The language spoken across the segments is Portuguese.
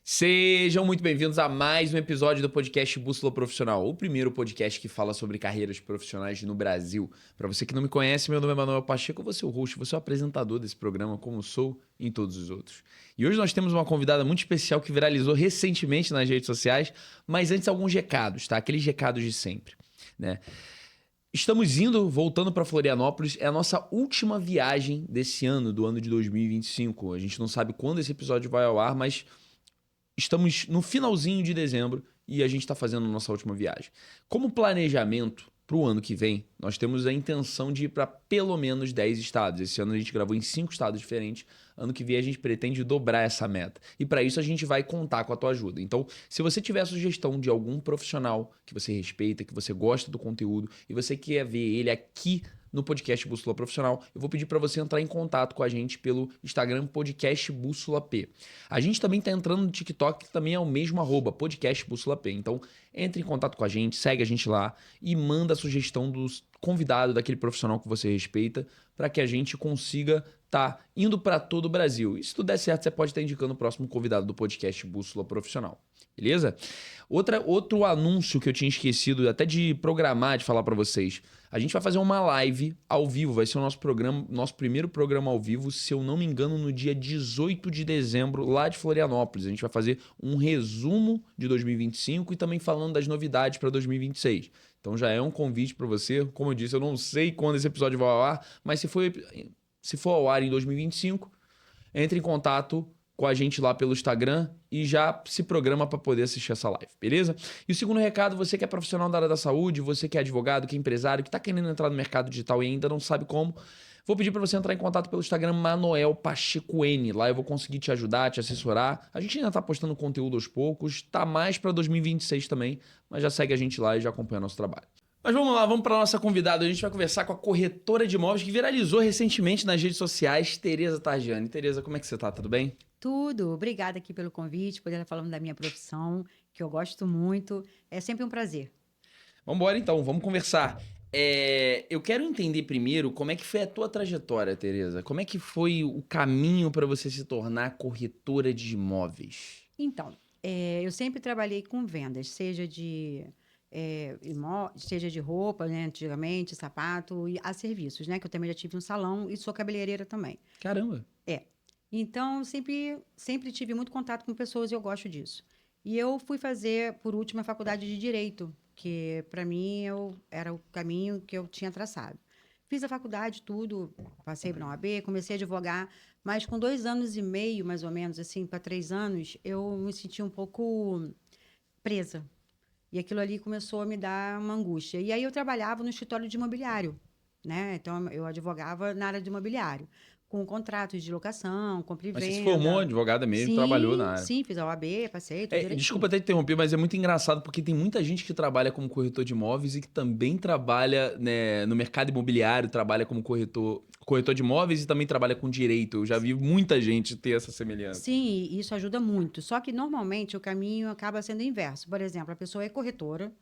Sejam muito bem-vindos a mais um episódio do podcast Bússola Profissional, o primeiro podcast que fala sobre carreiras profissionais no Brasil. Para você que não me conhece, meu nome é Manuel Pacheco, eu vou ser o host, vou ser o apresentador desse programa, como sou em todos os outros. E hoje nós temos uma convidada muito especial que viralizou recentemente nas redes sociais, mas antes alguns recados, tá? Aqueles recados de sempre, né? Estamos voltando para Florianópolis, é a nossa última viagem desse ano, do ano de 2025. A gente não sabe quando esse episódio vai ao ar, mas estamos no finalzinho de dezembro e a gente está fazendo a nossa última viagem. Como planejamento para o ano que vem, nós temos a intenção de ir para pelo menos 10 estados. Esse ano a gente gravou em 5 estados diferentes. Ano que vem a gente pretende dobrar essa meta. E para isso a gente vai contar com a tua ajuda. Então, se você tiver sugestão de algum profissional que você respeita, que você gosta do conteúdo e você quer ver ele aqui no podcast Bússola Profissional, eu vou pedir para você entrar em contato com a gente pelo Instagram Podcast Bússola P. A gente também está entrando no TikTok, que também é o mesmo @ Podcast Bússola P. Então, entre em contato com a gente, segue a gente lá e manda a sugestão do convidado, daquele profissional que você respeita, para que a gente consiga estar indo para todo o Brasil. E se tudo der certo, você pode estar indicando o próximo convidado do podcast Bússola Profissional. Beleza? Outro anúncio que eu tinha esquecido até de programar, de falar para vocês. A gente vai fazer uma live ao vivo, vai ser o nosso primeiro programa ao vivo, se eu não me engano, no dia 18 de dezembro, lá de Florianópolis. A gente vai fazer um resumo de 2025 e também falando das novidades para 2026. Então já é um convite para você. Como eu disse, eu não sei quando esse episódio vai ao ar, mas se for ao ar em 2025, entre em contato com a gente lá pelo Instagram e já se programa para poder assistir essa live, beleza? E o segundo recado, você que é profissional da área da saúde, você que é advogado, que é empresário, que está querendo entrar no mercado digital e ainda não sabe como, vou pedir para você entrar em contato pelo Instagram Manuel Pacheco N. Lá eu vou conseguir te ajudar, te assessorar. A gente ainda está postando conteúdo aos poucos, tá mais para 2026 também, mas já segue a gente lá e já acompanha nosso trabalho. Mas vamos lá, vamos para nossa convidada. A gente vai conversar com a corretora de imóveis que viralizou recentemente nas redes sociais, Tereza Targiani. Tereza, como é que você tá? Tudo bem? Tudo. Obrigada aqui pelo convite, poder estar falando da minha profissão, que eu gosto muito. É sempre um prazer. Vamos embora então, vamos conversar. Eu quero entender primeiro como é que foi a tua trajetória, Tereza. Como é que foi o caminho para você se tornar corretora de imóveis? Então, eu sempre trabalhei com vendas, seja seja de roupa, né, antigamente, sapato, e a serviços, né, que eu também já tive um salão e sou cabeleireira também. Caramba. É. Então, sempre tive muito contato com pessoas e eu gosto disso. E eu fui fazer, por último, a faculdade de Direito, que para mim era o caminho que eu tinha traçado. Fiz a faculdade, tudo, passei para uma OAB, comecei a advogar, mas com 2 anos e meio, mais ou menos, assim, para 3 anos, eu me senti um pouco presa. E aquilo ali começou a me dar uma angústia. E aí eu trabalhava no escritório de imobiliário, né? Então eu advogava na área de imobiliário, com contratos de locação, compra e Mas você se formou venda. advogada mesmo, trabalhou na Sim, área. sim, fiz a OAB, passei tudo Desculpa direitinho. até te interromper, mas é muito engraçado porque tem muita gente que trabalha como corretor de imóveis e que também trabalha, né, no mercado imobiliário, trabalha como corretor de imóveis e também trabalha com direito. Eu já vi muita gente ter essa semelhança. Sim, isso ajuda muito. Só que normalmente o caminho acaba sendo inverso. Por exemplo, a pessoa é corretor,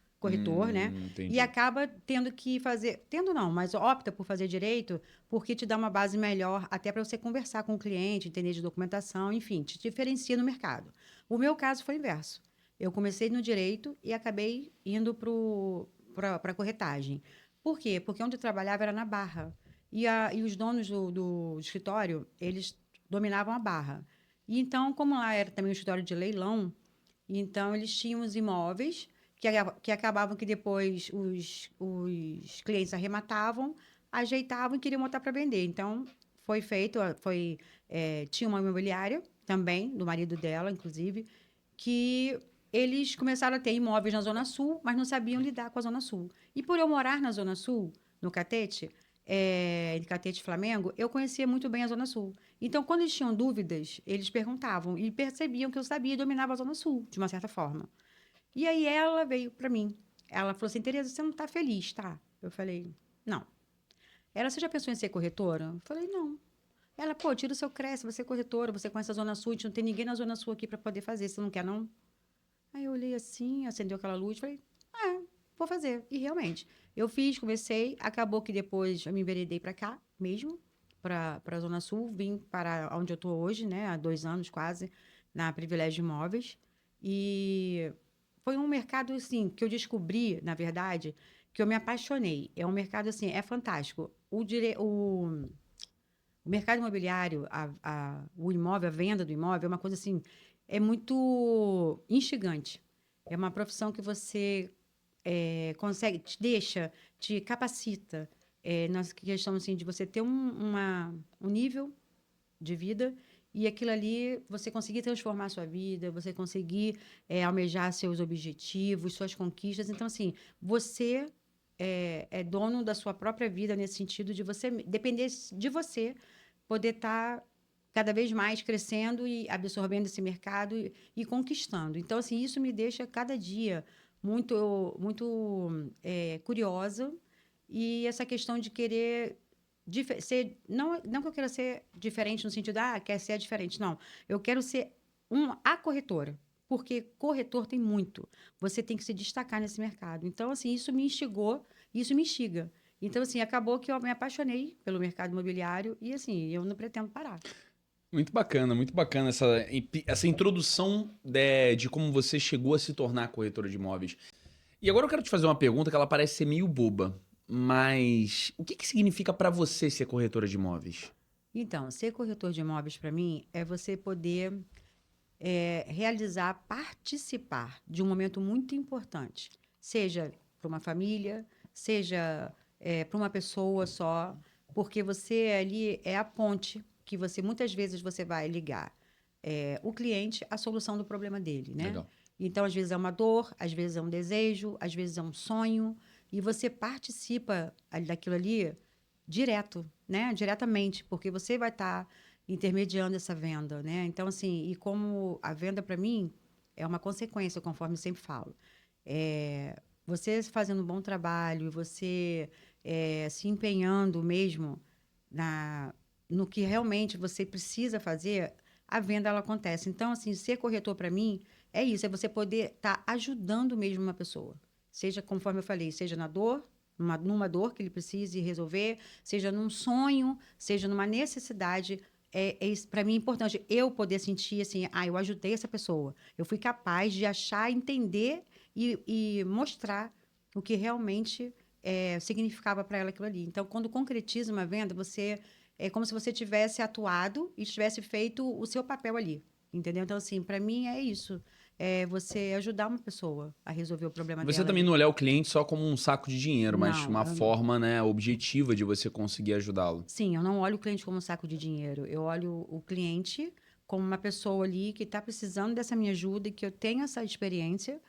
né? E Entendi. acaba tendo que fazer, tendo não, mas opta por fazer direito porque te dá uma base melhor até para você conversar com o cliente, entender de documentação, enfim, te diferencia no mercado. O meu caso foi o inverso. Eu comecei no direito e acabei indo para a corretagem. Por quê? Porque onde eu trabalhava era na Barra. E os donos do escritório, eles dominavam a Barra. E então, como lá era também um escritório de leilão, então eles tinham os imóveis que acabavam que depois os clientes arrematavam, ajeitavam e queriam botar para vender. Então, foi feito, tinha uma imobiliária também, do marido dela, inclusive, que eles começaram a ter imóveis na Zona Sul, mas não sabiam lidar com a Zona Sul. E por eu morar na Zona Sul, no Catete, em Catete, Flamengo, eu conhecia muito bem a Zona Sul. Então, quando eles tinham dúvidas, eles perguntavam e percebiam que eu sabia e dominava a Zona Sul, de uma certa forma. E aí ela veio para mim. Ela falou assim, Tereza, você não está feliz, tá? Eu falei, não. Ela, você já pensou em ser corretora? Eu falei, não. Ela, pô, tira o seu CREA, você é corretora, você conhece a Zona Sul, a gente não tem ninguém na Zona Sul aqui para poder fazer, você não quer, não? Aí eu olhei assim, acendeu aquela luz, falei, vou fazer. E realmente, eu fiz, comecei, acabou que depois eu me enveredei para cá mesmo, para a Zona Sul, vim para onde eu estou hoje, né, há 2 anos quase, na Privilégio Imóveis. E foi um mercado, assim, que eu descobri, na verdade, que eu me apaixonei. É um mercado, assim, é fantástico. O mercado imobiliário, o imóvel, a venda do imóvel, é uma coisa assim, é muito instigante. É uma profissão que você consegue, te deixa, te capacita. Na questão assim, de você ter um nível de vida e aquilo ali, você conseguir transformar a sua vida, você conseguir almejar seus objetivos, suas conquistas. Então, assim, você é dono da sua própria vida nesse sentido de você depender de você poder estar cada vez mais crescendo e absorvendo esse mercado e conquistando. Então, assim, isso me deixa cada dia muito curiosa e essa questão de querer ser, não que eu queira ser diferente no sentido, quer ser diferente, não. Eu quero ser a corretora, porque corretor tem muito. Você tem que se destacar nesse mercado. Então, assim, isso me instigou, isso me instiga. Então, assim, acabou que eu me apaixonei pelo mercado imobiliário e, assim, eu não pretendo parar. Muito bacana essa introdução de como você chegou a se tornar corretora de imóveis. E agora eu quero te fazer uma pergunta que ela parece ser meio boba, mas o que que significa para você ser corretora de imóveis? Então, ser corretor de imóveis, para mim, é você poder realizar, participar de um momento muito importante, seja para uma família, seja para uma pessoa só, porque você ali é a ponte que você muitas vezes você vai ligar o cliente à solução do problema dele, né? Legal. Então, às vezes é uma dor, às vezes é um desejo, às vezes é um sonho, e você participa daquilo ali direto, né? Diretamente, porque você vai estar intermediando essa venda, né? Então, assim, e como a venda para mim é uma consequência, conforme eu sempre falo. Você fazendo um bom trabalho, você se empenhando mesmo no que realmente você precisa fazer, a venda ela acontece. Então, assim, ser corretor para mim é isso, é você poder estar ajudando mesmo uma pessoa. Seja, conforme eu falei, seja na dor, numa dor que ele precise resolver, seja num sonho, seja numa necessidade. Para mim é importante eu poder sentir assim, eu ajudei essa pessoa. Eu fui capaz de achar, entender e mostrar o que realmente significava para ela aquilo ali. Então, quando concretiza uma venda, você é como se você tivesse atuado e tivesse feito o seu papel ali, entendeu? Então, assim, para mim é isso. É você ajudar uma pessoa a resolver o problema Você dela também não ali. olhar o cliente só como um saco de dinheiro, mas Não, uma forma, né, objetiva de você conseguir ajudá-lo. sim, eu não olho o cliente como um saco de dinheiro. Eu olho o cliente como uma pessoa ali que está precisando dessa minha ajuda e que eu tenho essa experiência.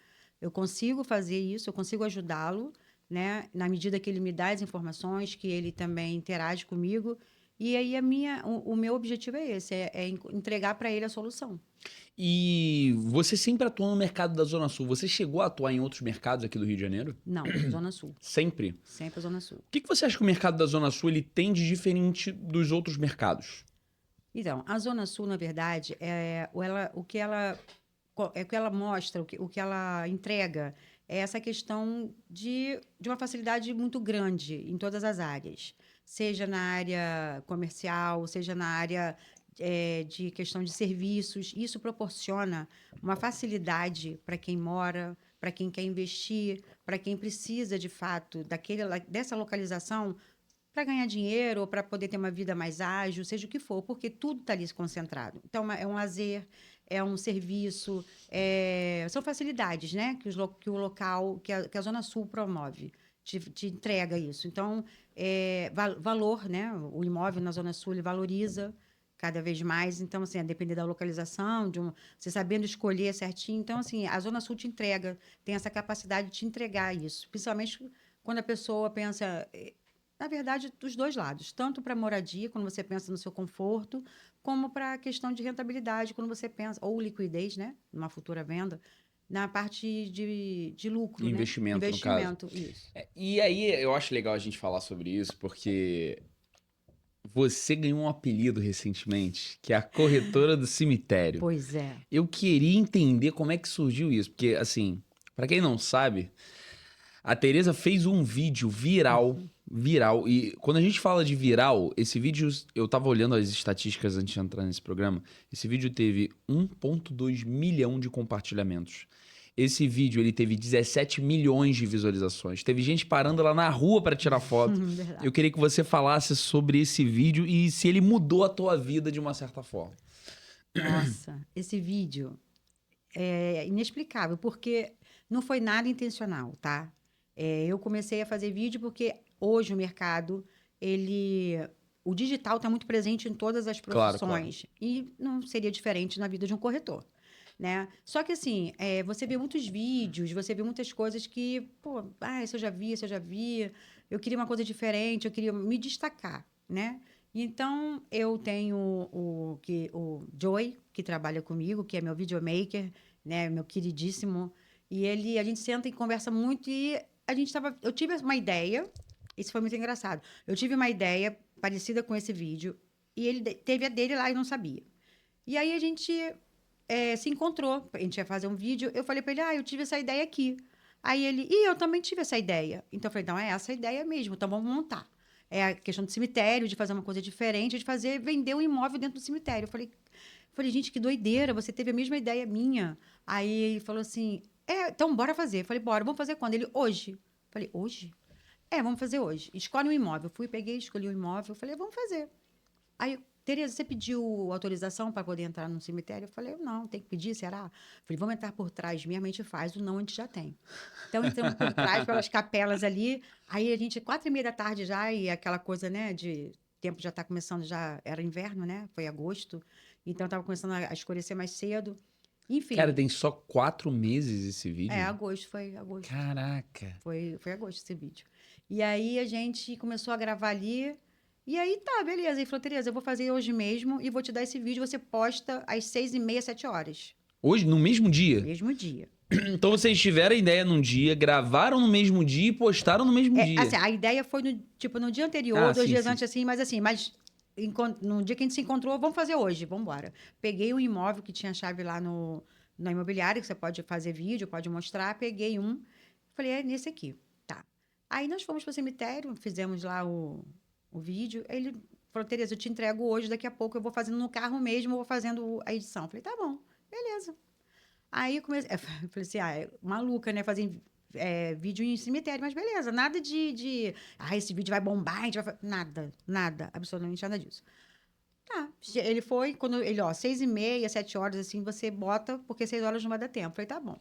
Eu consigo fazer isso, eu consigo ajudá-lo, né? Na medida que ele me dá as informações, que ele também interage comigo. E aí o meu objetivo é esse, entregar para ele a solução. E você sempre atuou no mercado da Zona Sul. Você chegou a atuar em outros mercados aqui do Rio de Janeiro? Não, Zona Sul. Sempre. Sempre a Zona Sul. O que que você acha que o mercado da Zona Sul ele tem de diferente dos outros mercados? Então, a Zona Sul, na verdade, o que ela mostra, o que ela entrega, é essa questão de uma facilidade muito grande em todas as áreas, seja na área comercial, seja na área de questão de serviços. Isso proporciona uma facilidade para quem mora, para quem quer investir, para quem precisa, de fato, dessa localização para ganhar dinheiro ou para poder ter uma vida mais ágil, seja o que for, porque tudo está ali concentrado. Então, é um lazer, é um serviço, são facilidades, né? Que o local, que a Zona Sul promove, te entrega isso. Então, valor, né? O imóvel na Zona Sul ele valoriza cada vez mais. Então, assim, a depender da localização, você sabendo escolher certinho. Então, assim, a Zona Sul te entrega, tem essa capacidade de te entregar isso, principalmente quando a pessoa pensa na verdade, dos dois lados, tanto para moradia, quando você pensa no seu conforto, como para a questão de rentabilidade, quando você pensa, ou liquidez, né, numa futura venda, na parte de lucro, né? Investimento, no caso. Investimento, isso. E aí eu acho legal a gente falar sobre isso, porque Você ganhou um apelido recentemente, que é a corretora do cemitério. Pois é. Eu queria entender como é que surgiu isso, porque, assim, pra quem não sabe, a Tereza fez um vídeo viral, e quando a gente fala de viral, esse vídeo, eu tava olhando as estatísticas antes de entrar nesse programa, esse vídeo teve 1,2 milhão de compartilhamentos. Esse vídeo, ele teve 17 milhões de visualizações. Teve gente parando lá na rua para tirar foto. Verdade. Eu queria que você falasse sobre esse vídeo e se ele mudou a tua vida de uma certa forma. Nossa, esse vídeo é inexplicável, porque não foi nada intencional, tá? Eu comecei a fazer vídeo porque hoje o mercado, o digital está muito presente em todas as Claro. profissões. E não seria diferente na vida de um corretor, né? Só que assim, você vê muitos vídeos, você vê muitas coisas que, pô, isso eu já vi, isso eu já vi. Eu queria uma coisa diferente, eu queria me destacar, né? Então, eu tenho o Joey, que trabalha comigo, que é meu videomaker, né? Meu queridíssimo. E a gente senta e conversa muito e eu tive uma ideia, isso foi muito engraçado. Eu tive uma ideia parecida com esse vídeo e ele teve a dele lá e não sabia. E aí a gente se encontrou, a gente ia fazer um vídeo, eu falei pra ele, eu tive essa ideia aqui. Aí ele, eu também tive essa ideia. Então eu falei, então é essa a ideia mesmo, então vamos montar. É a questão do cemitério, de fazer uma coisa diferente, vender um imóvel dentro do cemitério. Eu falei, gente, que doideira, você teve a mesma ideia minha. Aí ele falou assim, então bora fazer. Eu falei, bora, vamos fazer quando? Ele, hoje. Eu falei, hoje? Vamos fazer hoje. Escolhe um imóvel. Fui, peguei, escolhi um imóvel. Eu falei, vamos fazer. Aí, Tereza, você pediu autorização para poder entrar no cemitério? Eu falei, não, tem que pedir, será? Eu falei, vamos entrar por trás mesmo, a gente faz, o não a gente já tem. Então, entramos por trás, pelas capelas ali, aí a gente, 4h30 da tarde já, e aquela coisa, né, de tempo já está começando, já era inverno, né, foi agosto, então estava começando a escurecer mais cedo. Cara, Enfim, tem só 4 meses esse vídeo? agosto, foi agosto. Caraca. Foi agosto esse vídeo. E aí a gente começou a gravar ali. E aí tá, beleza. Ele falou, Tereza, eu vou fazer hoje mesmo e vou te dar esse vídeo. Você posta às 6h30, 7 horas. Hoje, no mesmo dia? Mesmo dia. Então vocês tiveram a ideia num dia, gravaram no mesmo dia e postaram no mesmo dia. Assim, a ideia foi no dia anterior, Ah, 2 dias sim. antes, assim, mas no dia que a gente se encontrou, vamos fazer hoje, vamos embora. Peguei um imóvel que tinha chave lá na imobiliária, que você pode fazer vídeo, pode mostrar. Peguei um, falei, é nesse aqui. Tá. Aí nós fomos pro cemitério, fizemos lá o vídeo. Aí ele falou, Tereza, eu te entrego hoje, daqui a pouco eu vou fazendo no carro mesmo, eu vou fazendo a edição. Falei, tá bom, beleza. Aí eu comecei, eu falei assim, maluca, né, fazer vídeo em cemitério, mas beleza, nada esse vídeo vai bombar, a gente vai nada, absolutamente nada disso. Tá, ele foi, quando ele, 6h30, 7 horas, assim, você bota, porque 6 horas não vai dar tempo. Falei, tá bom.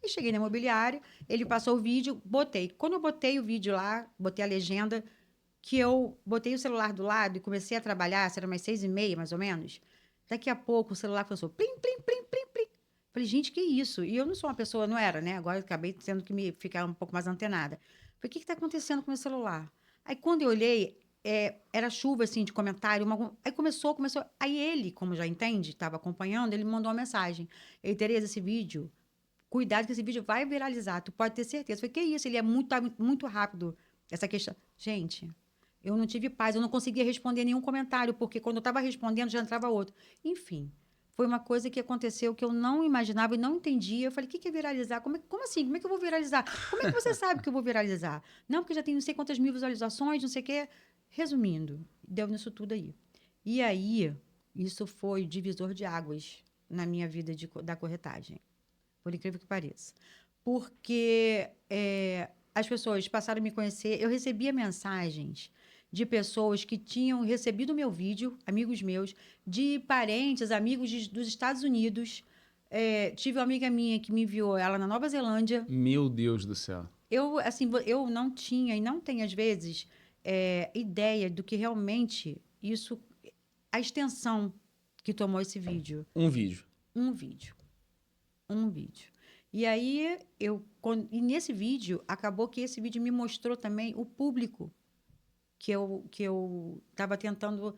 E cheguei na imobiliária, ele passou o vídeo, botei. Quando eu botei o vídeo lá, botei a legenda, que eu botei o celular do lado e comecei a trabalhar, era umas 6h30, mais ou menos. Daqui a pouco o celular começou plim, plim, plim, plim, plim. Falei, gente, que isso? E eu não sou uma pessoa, não era, né? Agora eu acabei tendo que me ficar um pouco mais antenada. Falei, o que está acontecendo com o meu celular? Aí quando eu olhei, era chuva, assim, de comentário. Aí começou. Aí ele, como já entende, estava acompanhando, ele me mandou uma mensagem. Ei, Tereza, esse vídeo, cuidado que esse vídeo vai viralizar, tu pode ter certeza. Eu falei, que isso? Ele tá muito rápido, essa questão. Gente, eu não tive paz, eu não conseguia responder nenhum comentário, porque quando eu estava respondendo já entrava outro. Enfim, foi uma coisa que aconteceu que eu não imaginava e não entendia. Eu falei, o que é viralizar? Como assim? Como é que eu vou viralizar? Como é que você sabe que eu vou viralizar? Não, porque já tem não sei quantas mil visualizações, não sei o quê. Resumindo, deu nisso tudo aí. E aí, isso foi divisor de águas na minha vida da corretagem. Por incrível que pareça. Porque as pessoas passaram a me conhecer, eu recebia mensagens de pessoas que tinham recebido o meu vídeo, amigos meus, de parentes, amigos dos Estados Unidos. Tive uma amiga minha que me enviou ela na Nova Zelândia. Meu Deus do céu. Eu não tinha e não tenho, às vezes, ideia do que realmente a extensão que tomou esse vídeo. Um vídeo. Um vídeo. Um vídeo. E aí, e nesse vídeo, acabou que esse vídeo me mostrou também o público que eu estava tentando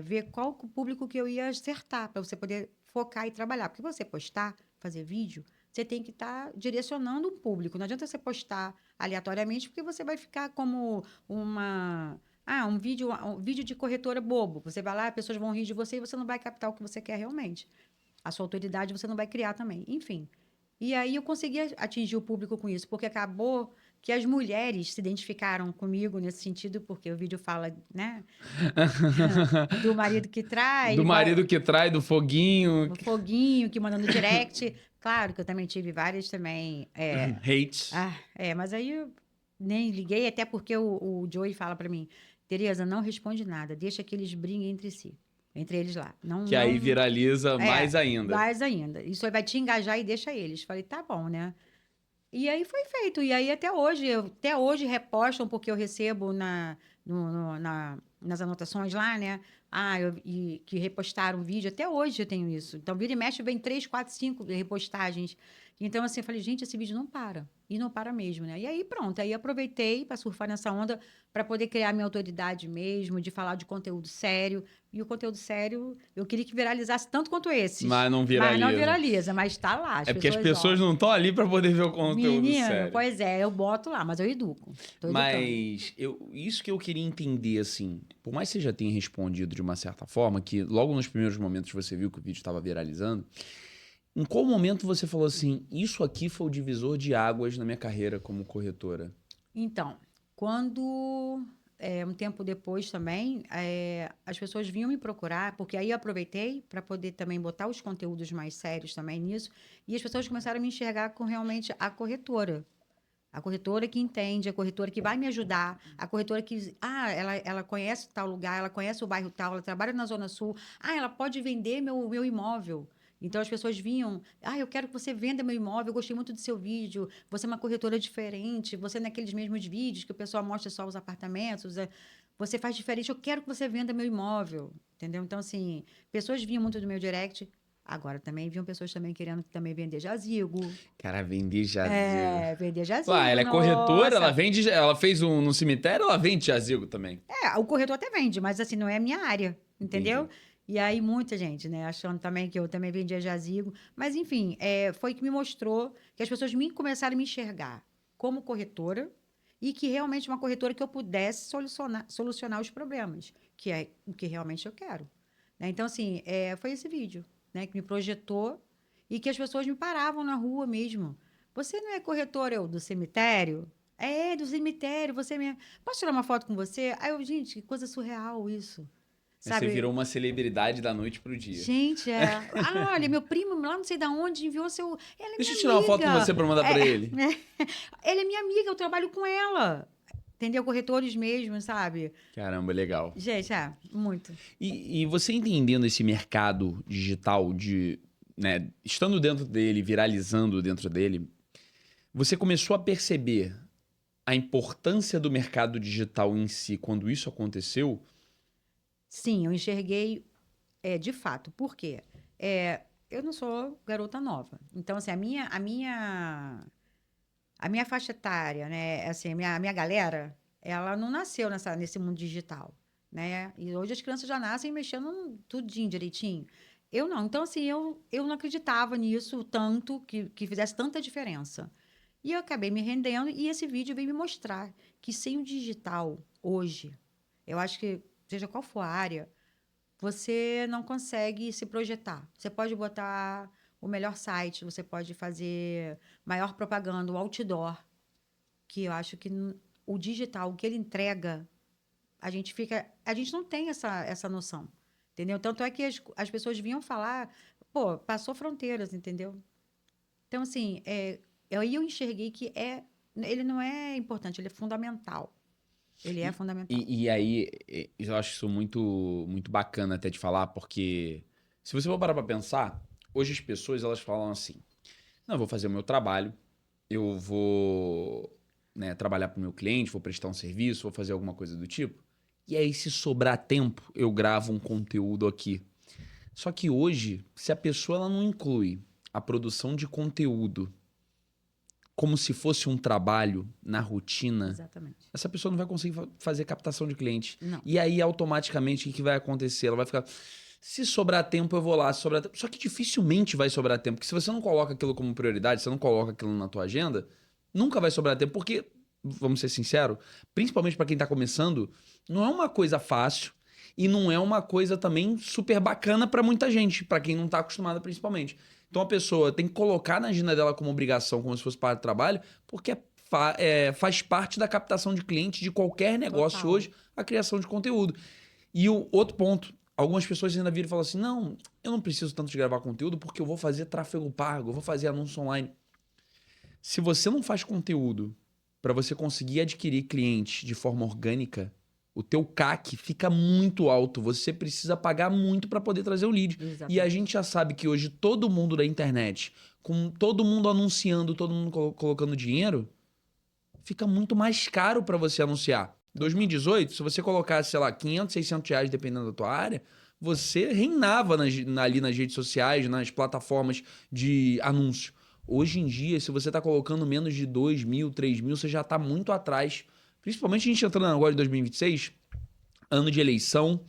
ver qual o público que eu ia acertar, para você poder focar e trabalhar. Porque você postar, fazer vídeo, você tem que estar direcionando um público. Não adianta você postar aleatoriamente, porque você vai ficar como uma Um vídeo de corretora bobo. Você vai lá, as pessoas vão rir de você e você não vai captar o que você quer realmente. A sua autoridade você não vai criar também. Enfim. E aí eu consegui atingir o público com isso, porque acabou que as mulheres se identificaram comigo nesse sentido, porque o vídeo fala, né, do marido que trai, Do marido que trai, do foguinho. o foguinho que manda no direct. Claro que eu também tive várias também. Hates. Mas aí eu nem liguei, até porque o Joey fala pra mim, Tereza, não responde nada, deixa que eles briguem entre si, entre eles lá. Não, Que aí não, viraliza mais ainda. mais ainda. Isso aí vai te engajar e deixa eles. Falei, tá bom, né? E aí foi feito. E aí até hoje repostam, porque eu recebo nas anotações lá, né? E que repostaram o vídeo. Até hoje eu tenho isso. Então, vira e mexe, vem 3, 4, 5 repostagens. Então, assim, eu falei, gente, esse vídeo não para. E não para mesmo, né? E aí, pronto. Aí aproveitei para surfar nessa onda, para poder criar minha autoridade mesmo, de falar de conteúdo sério. E o conteúdo sério, eu queria que viralizasse tanto quanto esses. Mas não viraliza. Mas não viraliza, mas tá lá. É porque as pessoas não estão ali para poder ver o conteúdo Menino, sério. pois é, eu boto lá, mas eu educo. Tô educando. Mas isso que eu queria entender, assim, por mais que você já tenha respondido de uma certa forma, que logo nos primeiros momentos você viu que o vídeo estava viralizando, em qual momento você falou assim, isso aqui foi o divisor de águas na minha carreira como corretora? Então, quando um tempo depois também, as pessoas vinham me procurar, porque aí eu aproveitei para poder também botar os conteúdos mais sérios também nisso, e as pessoas começaram a me enxergar com realmente a corretora. A corretora que entende, a corretora que vai me ajudar, a corretora que, ela conhece tal lugar, ela conhece o bairro tal, ela trabalha na Zona Sul, ela pode vender meu imóvel. Então as pessoas vinham, eu quero que você venda meu imóvel, eu gostei muito do seu vídeo, você é uma corretora diferente, você naqueles mesmos vídeos que o pessoal mostra só os apartamentos, você faz diferente, eu quero que você venda meu imóvel, entendeu? Então, assim, pessoas vinham muito do meu direct. Agora também vinham pessoas também querendo também vender jazigo. Cara, vender jazigo. Vender jazigo. Ela é corretora, ela nossa. vende, ela fez no cemitério, ela vende jazigo também. O corretor até vende, mas assim, não é a minha área, entendeu? Entendi. E aí muita gente, né, achando também que eu também vendia jazigo. Mas enfim, foi que me mostrou que as pessoas começaram a me enxergar como corretora e que realmente uma corretora que eu pudesse solucionar os problemas, que é o que realmente eu quero. Né? Então, assim, foi esse vídeo, né, que me projetou e que as pessoas me paravam na rua mesmo. Você não é corretora do cemitério? É, do cemitério, você mesmo. Posso tirar uma foto com você? Aí eu, gente, que coisa surreal isso. Você Sabe? virou uma celebridade da noite pro dia. Gente, olha, meu primo lá não sei de onde enviou seu. Ela é Deixa minha eu tirar uma foto com amiga. você pra mandar pra ele. Ela é minha amiga, eu trabalho com ela. Entendeu? Corretores mesmo, sabe? Caramba, legal. Gente, muito. E você entendendo esse mercado digital, né, estando dentro dele, viralizando dentro dele, você começou a perceber a importância do mercado digital em si quando isso aconteceu? Sim, eu enxerguei de fato. Por quê? Eu não sou garota nova. Então, assim, a minha faixa etária, né? Assim, a minha galera, ela não nasceu nesse mundo digital, né? E hoje as crianças já nascem mexendo tudinho direitinho. Eu não. Então, assim, eu não acreditava nisso tanto, que fizesse tanta diferença. E eu acabei me rendendo e esse vídeo veio me mostrar que sem o digital, hoje, eu acho que, seja qual for a área, você não consegue se projetar. Você pode botar o melhor site, você pode fazer maior propaganda, o outdoor, que eu acho que o digital, o que ele entrega, a gente não tem essa noção, entendeu? Tanto é que as pessoas vinham falar, pô, passou fronteiras, entendeu? Então, assim, aí eu enxerguei que ele não é importante, ele é fundamental. Ele é fundamental. E aí, eu acho isso muito, muito bacana até de falar, porque se você for parar pra pensar, hoje as pessoas elas falam assim, não, eu vou fazer o meu trabalho, eu vou, né, trabalhar pro meu cliente, vou prestar um serviço, vou fazer alguma coisa do tipo, e aí se sobrar tempo, eu gravo um conteúdo aqui. Só que hoje, se a pessoa ela não inclui a produção de conteúdo como se fosse um trabalho na rotina, Exatamente. essa pessoa não vai conseguir fazer captação de cliente. Não. E aí, automaticamente, o que vai acontecer? Ela vai ficar... Se sobrar tempo, eu vou lá. Se sobrar tempo... Só que dificilmente vai sobrar tempo. Porque se você não coloca aquilo como prioridade, se você não coloca aquilo na tua agenda, nunca vai sobrar tempo. Porque vamos ser sinceros, principalmente para quem tá começando, não é uma coisa fácil e não é uma coisa também super bacana para muita gente, para quem não tá acostumado principalmente. Então a pessoa tem que colocar na agenda dela como obrigação, como se fosse parte do trabalho, porque faz parte da captação de cliente de qualquer negócio Total. hoje, a criação de conteúdo. E o outro ponto, algumas pessoas ainda viram e falam assim, não, eu não preciso tanto de gravar conteúdo porque eu vou fazer tráfego pago, eu vou fazer anúncio online. Se você não faz conteúdo para você conseguir adquirir clientes de forma orgânica, o teu CAC fica muito alto. Você precisa pagar muito para poder trazer o lead. E a Exatamente. gente já sabe que hoje todo mundo da internet, com todo mundo anunciando, todo mundo colocando dinheiro, fica muito mais caro para você anunciar. 2018, se você colocasse, sei lá, 500, 600 reais, dependendo da tua área, você reinava ali nas redes sociais, nas plataformas de anúncio. Hoje em dia, se você está colocando menos de 2 mil, 3 mil, você já está muito atrás. Principalmente a gente entrando agora em 2026, ano de eleição,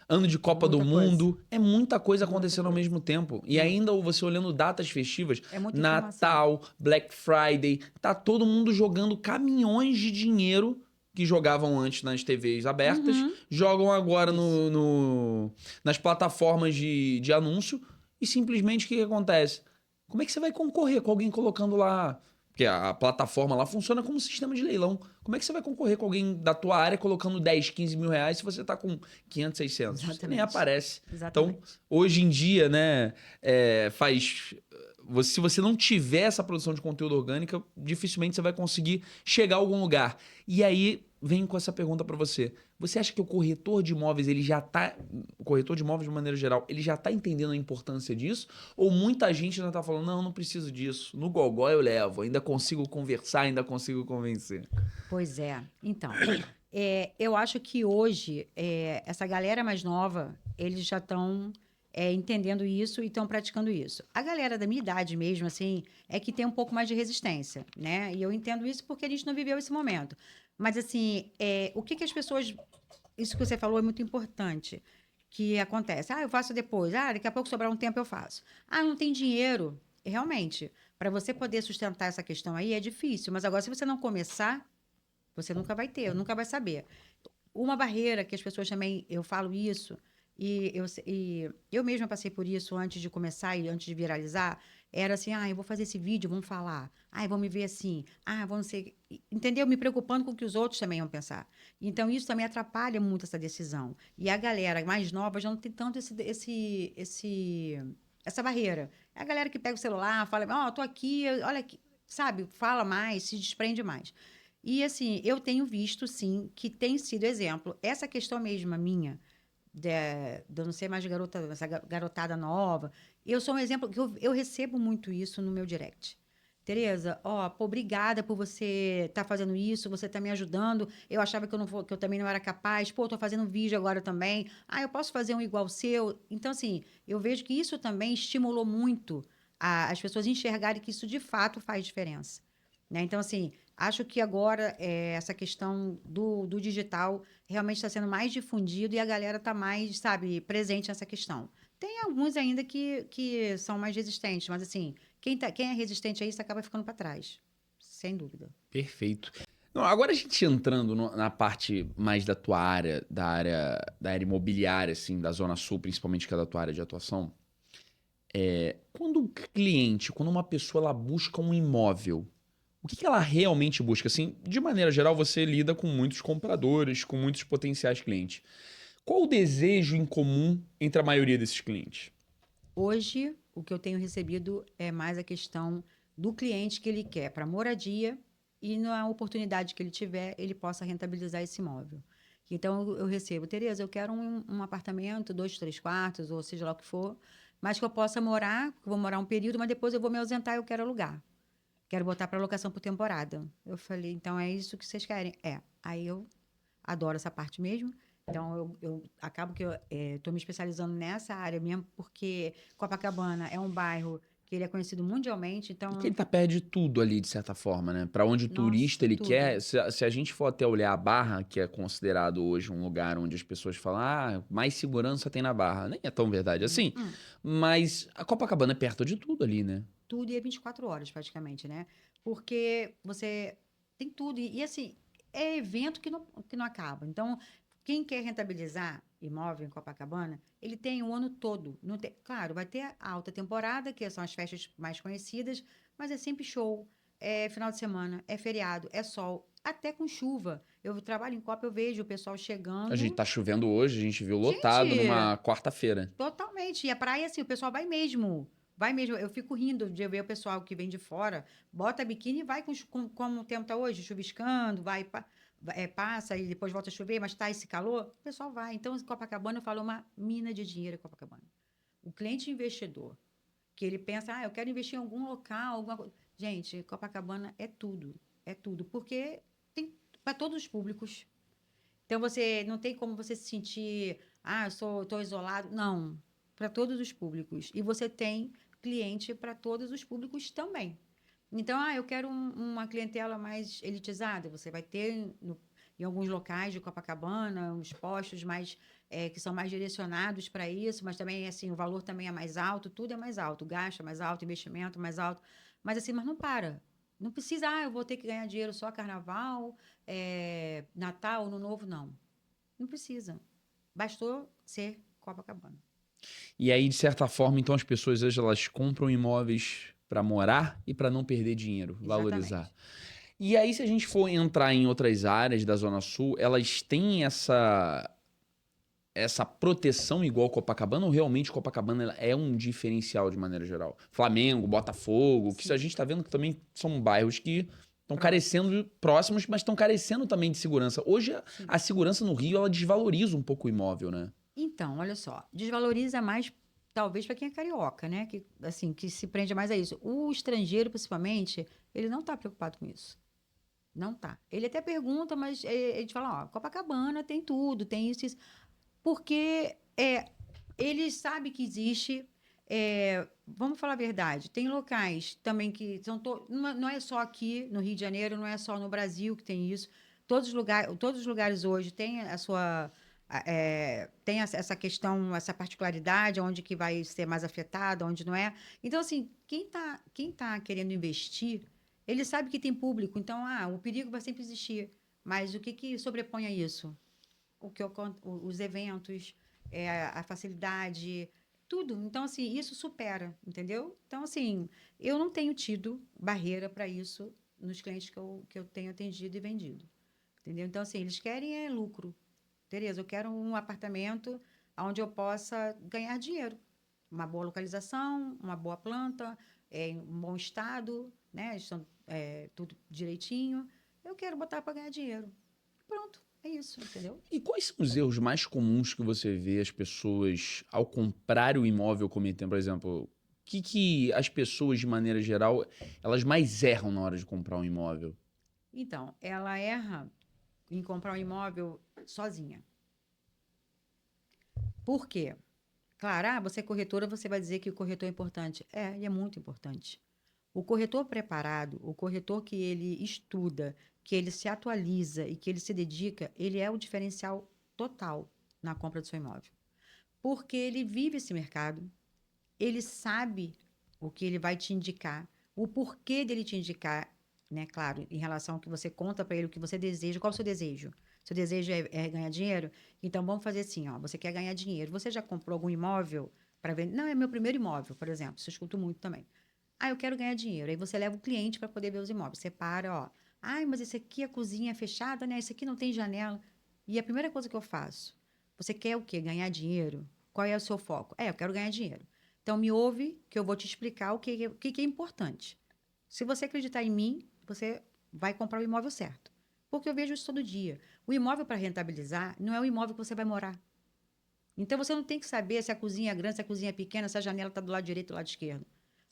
ano de Copa do Muita coisa. Mundo, é muita coisa Muita acontecendo ao coisa. mesmo tempo. E Muito. ainda você olhando datas festivas, É muita informação. Natal, Black Friday, tá todo mundo jogando caminhões de dinheiro que jogavam antes nas TVs abertas, Uhum. jogam agora Isso. nas plataformas de anúncio e simplesmente o que acontece? Como é que você vai concorrer com alguém colocando lá? Porque a plataforma lá funciona como um sistema de leilão. Como é que você vai concorrer com alguém da tua área colocando 10, 15 mil reais se você tá com 500, 600? Você nem Exatamente. aparece. Então, Exatamente. hoje em dia, né, se você não tiver essa produção de conteúdo orgânica, dificilmente você vai conseguir chegar a algum lugar. E aí, venho com essa pergunta para você. Você acha que o corretor de imóveis, o corretor de imóveis de maneira geral, ele já tá entendendo a importância disso? Ou muita gente ainda tá falando, não preciso disso. No gogó eu levo, ainda consigo conversar, ainda consigo convencer. Pois é. Então, eu acho que hoje, essa galera mais nova, eles já estão entendendo isso e estão praticando isso. A galera da minha idade mesmo, assim, é que tem um pouco mais de resistência, né? E eu entendo isso porque a gente não viveu esse momento. Mas, assim, o que as pessoas... Isso que você falou é muito importante, que acontece. Eu faço depois. Daqui a pouco sobrar um tempo eu faço. Não tem dinheiro. Realmente, para você poder sustentar essa questão aí é difícil. Mas agora, se você não começar, você nunca vai ter, nunca vai saber. Uma barreira que as pessoas também, eu falo isso, e eu mesma passei por isso antes de começar e antes de viralizar, era assim, eu vou fazer esse vídeo, vamos falar, vão me ver assim, vamos ser... Entendeu? Me preocupando com o que os outros também vão pensar. Então, isso também atrapalha muito essa decisão. E a galera mais nova já não tem tanto essa barreira. É a galera que pega o celular, fala, tô aqui, olha aqui, sabe? Fala mais, se desprende mais. E, assim, eu tenho visto, sim, que tem sido exemplo. Essa questão mesmo, minha, de eu não ser mais essa garotada nova, eu sou um exemplo que eu recebo muito isso no meu direct. Tereza, obrigada por você estar fazendo isso, você está me ajudando. Eu achava que eu também não era capaz. Estou fazendo um vídeo agora também. Eu posso fazer um igual ao seu. Então, assim, eu vejo que isso também estimulou muito as pessoas enxergarem que isso de fato faz diferença. Né? Então, assim, acho que agora essa questão do digital realmente está sendo mais difundido e a galera está mais, sabe, presente nessa questão. Tem alguns ainda que são mais resistentes, mas assim, quem é resistente a isso acaba ficando para trás, sem dúvida. Perfeito. Não, agora a gente entrando na parte mais da tua área, da área imobiliária, assim, da Zona Sul, principalmente, que é da tua área de atuação. Quando um cliente, quando uma pessoa ela busca um imóvel, o que ela realmente busca? Assim, de maneira geral, você lida com muitos compradores, com muitos potenciais clientes. Qual o desejo em comum entre a maioria desses clientes? Hoje, o que eu tenho recebido é mais a questão do cliente que ele quer para moradia e na oportunidade que ele tiver, ele possa rentabilizar esse imóvel. Então, eu recebo, Tereza, eu quero um apartamento, 2, 3 quartos, ou seja lá o que for, mas que eu possa morar, que eu vou morar um período, mas depois eu vou me ausentar e eu quero alugar. Quero botar para locação por temporada. Eu falei, então é isso que vocês querem? Aí eu adoro essa parte mesmo. Então, eu acabo que eu estou me especializando nessa área mesmo, porque Copacabana é um bairro que ele é conhecido mundialmente, Porque então, ele tá perto de tudo ali, de certa forma, né? Para onde o turista nossa, ele tudo. quer. Se a gente for até olhar a Barra, que é considerado hoje um lugar onde as pessoas falam, mais segurança tem na Barra. Nem é tão verdade assim. Hum. Mas a Copacabana é perto de tudo ali, né? Tudo e é 24 horas praticamente, né? Porque você Tem tudo. E assim, é evento que não acaba. Então, quem quer rentabilizar imóvel em Copacabana, ele tem o ano todo. Não tem, claro, vai ter a alta temporada, que são as festas mais conhecidas, mas é sempre show, é final de semana, é feriado, é sol, até com chuva. Eu trabalho em Copa, eu vejo o pessoal A gente chegando. tá chovendo hoje, a gente viu lotado Gente, numa quarta-feira. totalmente. E a praia, assim, o pessoal vai mesmo. Vai mesmo. Eu fico rindo de ver o pessoal que vem de fora, bota biquíni e vai como o tempo tá hoje, chuviscando, passa e depois volta a chover, mas tá esse calor, o pessoal vai. Então, Copacabana, eu falo, é uma mina de dinheiro em Copacabana. O cliente investidor, que ele pensa, eu quero investir em algum local, alguma coisa. Gente, Copacabana é tudo. É tudo. Porque tem para todos os públicos. Então você não tem como você se sentir, estou isolado. Não, para todos os públicos. E você tem cliente para todos os públicos também. Então, eu quero uma clientela mais elitizada. Você vai ter em alguns locais de Copacabana, uns postos mais que são mais direcionados para isso, mas também assim o valor também é mais alto, tudo é mais alto, o gasto é mais alto, investimento mais alto. Mas assim, mas não para. Não precisa, eu vou ter que ganhar dinheiro só carnaval, Natal, Ano Novo, não. Não precisa. Bastou ser Copacabana. E aí, de certa forma, então as pessoas hoje elas compram imóveis para morar e para não perder dinheiro, valorizar. Exatamente. E aí, se a gente for entrar em outras áreas da Zona Sul, elas têm essa proteção igual Copacabana ou realmente Copacabana ela é um diferencial de maneira geral? Flamengo, Botafogo, que isso a Sim, gente está vendo que também são bairros que estão próximos. carecendo próximos, mas estão carecendo também de segurança. Hoje Sim. a segurança no Rio ela desvaloriza um pouco o imóvel, né? Então, olha só, desvaloriza mais, talvez, para quem é carioca, né? Que, assim, que se prende mais a isso. O estrangeiro, principalmente, ele não está preocupado com isso. Não tá. Ele até pergunta, mas a gente fala, Copacabana tem tudo, tem isso, isso. Porque ele sabe que existe. Vamos falar a verdade, tem locais também que são. Não é só aqui no Rio de Janeiro, não é só no Brasil que tem isso. Todos os lugares hoje têm a sua. Tem essa questão, essa particularidade, onde que vai ser mais afetado, onde não é. Então, assim, quem tá querendo investir, ele sabe que tem público, então, o perigo vai sempre existir. Mas o que sobrepõe a isso? Os eventos, a facilidade, tudo. Então, assim, isso supera, entendeu? Então, assim, eu não tenho tido barreira para isso nos clientes que eu tenho atendido e vendido, entendeu? Então, assim, eles querem lucro. Tereza, eu quero um apartamento onde eu possa ganhar dinheiro. Uma boa localização, uma boa planta, em um bom estado, né? Estão, tudo direitinho. Eu quero botar para ganhar dinheiro. Pronto, é isso, entendeu? E quais são os erros mais comuns que você vê as pessoas, ao comprar o imóvel, cometendo? Por exemplo, o que as pessoas, de maneira geral, elas mais erram na hora de comprar um imóvel? Então, ela erra em comprar um imóvel sozinha. Por quê? Claro, você é corretora, você vai dizer que o corretor é importante. Ele é muito importante. O corretor preparado, o corretor que ele estuda, que ele se atualiza e que ele se dedica, ele é o diferencial total na compra do seu imóvel. Porque ele vive esse mercado, ele sabe o que ele vai te indicar, o porquê dele te indicar, né? Claro, em relação ao que você conta para ele, o que você deseja, qual é o seu desejo? Seu desejo é ganhar dinheiro? Então vamos fazer assim, você quer ganhar dinheiro. Você já comprou algum imóvel para vender? Não, é meu primeiro imóvel, por exemplo. Isso eu escuto muito também. Eu quero ganhar dinheiro. Aí você leva o cliente para poder ver os imóveis. Você para, mas esse aqui a cozinha é fechada, né? Esse aqui não tem janela. E a primeira coisa que eu faço, você quer o quê? Ganhar dinheiro? Qual é o seu foco? Eu quero ganhar dinheiro. Então, me ouve que eu vou te explicar o que é importante. Se você acreditar em mim, você vai comprar o imóvel certo. Porque eu vejo isso todo dia. O imóvel para rentabilizar não é o imóvel que você vai morar. Então, você não tem que saber se a cozinha é grande, se a cozinha é pequena, se a janela está do lado direito ou do lado esquerdo.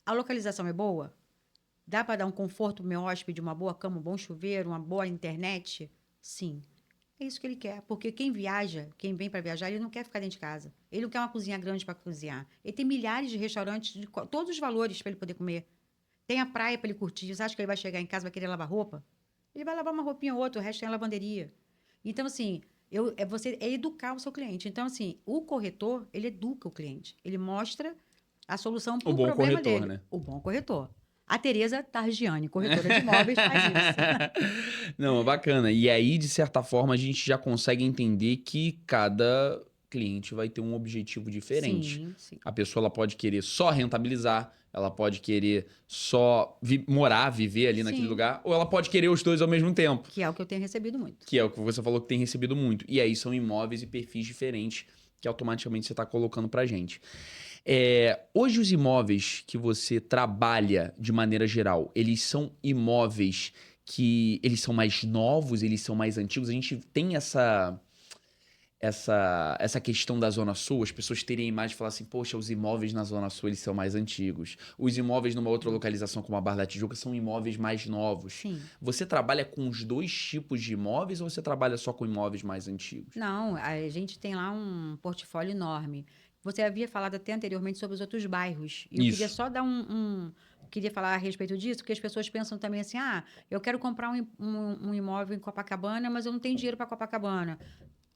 A localização é boa? Dá para dar um conforto para o meu hóspede, uma boa cama, um bom chuveiro, uma boa internet? Sim. É isso que ele quer, porque quem viaja, quem vem para viajar, ele não quer ficar dentro de casa. Ele não quer uma cozinha grande para cozinhar. Ele tem milhares de restaurantes de todos os valores para ele poder comer. Tem a praia para ele curtir. Você acha que ele vai chegar em casa e vai querer lavar roupa? Ele vai lavar uma roupinha ou outra, o resto tem a lavanderia. Então, assim, você educar o seu cliente. Então, assim, o corretor, ele educa o cliente. Ele mostra a solução O para o bom problema corretor, dele. né? O bom corretor. A Tereza Targiani, corretora de imóveis, faz isso. Não, é bacana. E aí, de certa forma, a gente já consegue entender que cada cliente vai ter um objetivo diferente. Sim, sim. A pessoa ela pode querer só rentabilizar, ela pode querer só morar, viver ali naquele Sim, lugar, ou ela pode querer os dois ao mesmo tempo, que é o que eu tenho recebido muito. que é o que você falou que tem recebido muito. E aí são imóveis e perfis diferentes que automaticamente você está colocando pra gente. Hoje os imóveis que você trabalha de maneira geral, eles são imóveis que eles são mais novos, eles são mais antigos. A gente tem essa questão da Zona Sul, as pessoas terem a imagem de falar assim, poxa, os imóveis na Zona Sul eles são mais antigos. Os imóveis numa outra localização como a Barra da Tijuca são imóveis mais novos. Sim. Você trabalha com os dois tipos de imóveis ou você trabalha só com imóveis mais antigos? Não, a gente tem lá um portfólio enorme. Você havia falado até anteriormente sobre os outros bairros. E eu queria Isso. só dar queria falar a respeito disso, porque as pessoas pensam também assim: ah, eu quero comprar um imóvel em Copacabana, mas eu não tenho dinheiro para Copacabana.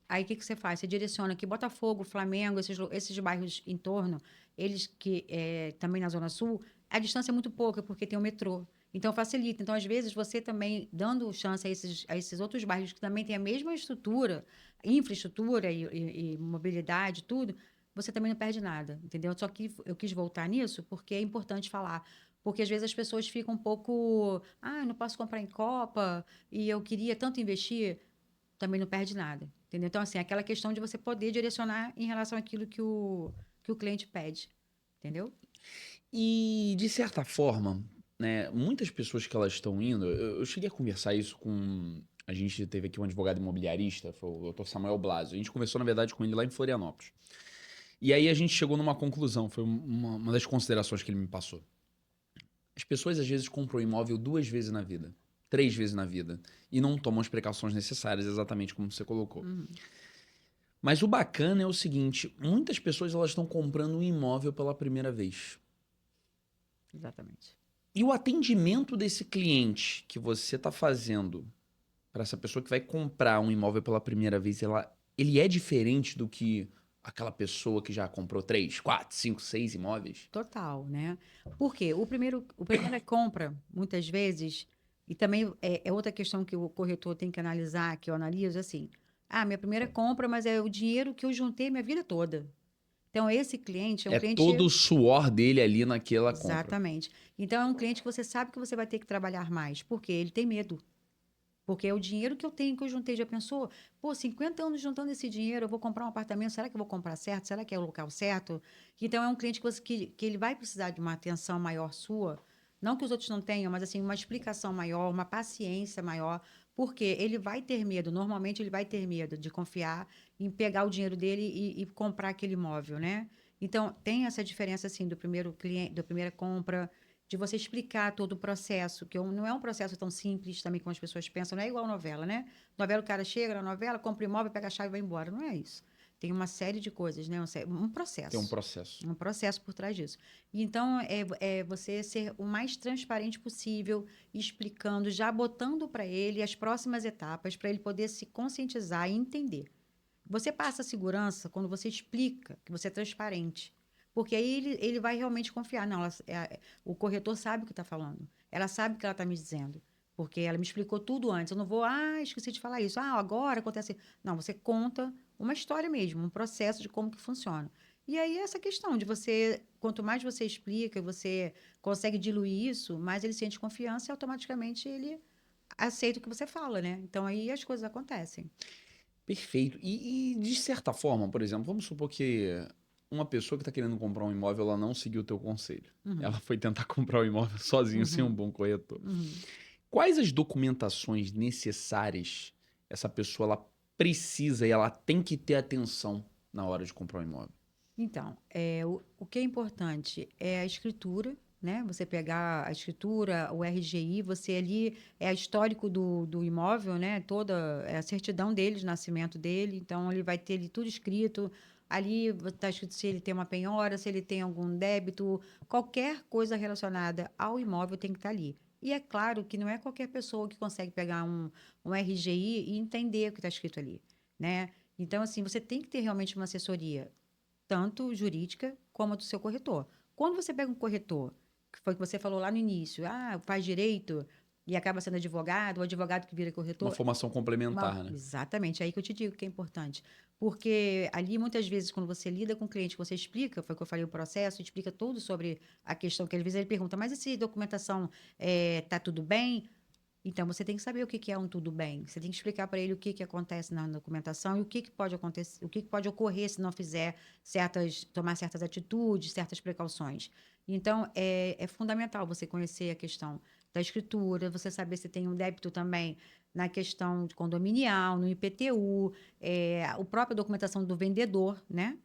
Aí o que você faz? Você direciona aqui Botafogo, Flamengo, esses bairros em torno, eles que também na Zona Sul, a distância é muito pouca, porque tem o metrô. Então facilita. Então, às vezes, você também dando chance a esses outros bairros que também têm a mesma estrutura, infraestrutura e mobilidade, tudo, você também não perde nada, entendeu? Só que eu quis voltar nisso porque é importante falar. Porque às vezes as pessoas ficam um pouco, eu não posso comprar em Copa e eu queria tanto investir, também não perde nada, entendeu? Então, assim, aquela questão de você poder direcionar em relação àquilo que o cliente pede, entendeu? E, de certa forma, né, muitas pessoas que elas estão indo, eu cheguei a conversar isso com. A gente teve aqui um advogado imobiliarista, foi o Dr. Samuel Blasio. A gente conversou, na verdade, com ele lá em Florianópolis. E aí a gente chegou numa conclusão, foi uma das considerações que ele me passou. As pessoas às vezes compram um imóvel 2 vezes na vida, 3 vezes na vida, e não tomam as precauções necessárias, exatamente como você colocou. Uhum, Mas o bacana é o seguinte, muitas pessoas elas estão comprando um imóvel pela primeira vez. exatamente. E o atendimento desse cliente que você está fazendo para essa pessoa que vai comprar um imóvel pela primeira vez, ele é diferente do que aquela pessoa que já comprou 3, 4, 5, 6 imóveis? Total, né? Por quê? O primeiro compra, muitas vezes, e também é outra questão que o corretor tem que analisar, que eu analiso, assim, minha primeira compra, mas é o dinheiro que eu juntei minha vida toda. Então, esse cliente é um É todo cliente. o suor dele ali naquela compra. Exatamente. Então, é um cliente que você sabe que você vai ter que trabalhar mais, porque ele tem medo. Porque é o dinheiro que eu tenho, que eu juntei. Já pensou? Pô, 50 anos juntando esse dinheiro, eu vou comprar um apartamento, será que eu vou comprar certo? Será que é o local certo? Então, é um cliente que ele vai precisar de uma atenção maior sua. Não que os outros não tenham, mas assim, uma explicação maior, uma paciência maior, porque ele vai ter medo, normalmente ele vai ter medo de confiar em pegar o dinheiro dele e comprar aquele imóvel, né? Então, tem essa diferença, assim, do primeiro cliente, da primeira compra, de você explicar todo o processo, que não é um processo tão simples também como as pessoas pensam, não é igual novela, né? Novela, o cara chega na novela, compra imóvel, pega a chave e vai embora. Não é isso. Tem uma série de coisas, né? Um Tem um processo. processo. Um processo por trás disso. Então, é você ser o mais transparente possível, explicando, já botando para ele as próximas etapas, para ele poder se conscientizar e entender. Você passa a segurança quando você explica que você é transparente. Porque aí ele vai realmente confiar. Não, o corretor sabe o que está falando. Ela sabe o que ela está me dizendo. Porque ela me explicou tudo antes. Eu não vou, esqueci de falar isso. Agora acontece. Não, você conta uma história mesmo, um processo de como que funciona. E aí essa questão de você, quanto mais você explica, você consegue diluir isso, mais ele sente confiança e automaticamente ele aceita o que você fala, né? Então aí as coisas acontecem. Perfeito. E, de certa forma, por exemplo, vamos supor que uma pessoa que está querendo comprar um imóvel, ela não seguiu o teu conselho. Uhum, Ela foi tentar comprar o imóvel sozinho, sem um uhum, bom corretor. uhum. Quais as documentações necessárias essa pessoa ela precisa e ela tem que ter atenção na hora de comprar um imóvel? Então, o que é importante é a escritura, né? Você pegar a escritura, o RGI, você ali é histórico do imóvel, né? Toda a certidão dele, de nascimento dele. Então, ele vai ter ali tudo escrito. Ali está escrito se ele tem uma penhora, se ele tem algum débito, qualquer coisa relacionada ao imóvel tem que estar ali. E é claro que não é qualquer pessoa que consegue pegar um RGI e entender o que está escrito ali, né? Então, assim, você tem que ter realmente uma assessoria tanto jurídica como a do seu corretor. Quando você pega um corretor que foi o que você falou lá no início. Ah, faz direito e acaba sendo advogado, o advogado que vira Uma corretor. formação complementar, né? Exatamente, é aí que eu te digo que é importante. Porque ali, muitas vezes, quando você lida com o cliente, você explica, foi o que eu falei, o processo, explica tudo sobre a questão, que às vezes ele pergunta, mas essa documentação tá tudo bem? Então, você tem que saber o que que é um tudo bem. Você tem que explicar para ele o que que acontece na documentação e o que pode acontecer, o que que pode ocorrer se não fizer tomar certas atitudes, certas precauções. Então, é fundamental você conhecer a questão da escritura, você saber se tem um débito também na questão de condominial, no IPTU, a própria documentação do vendedor, né?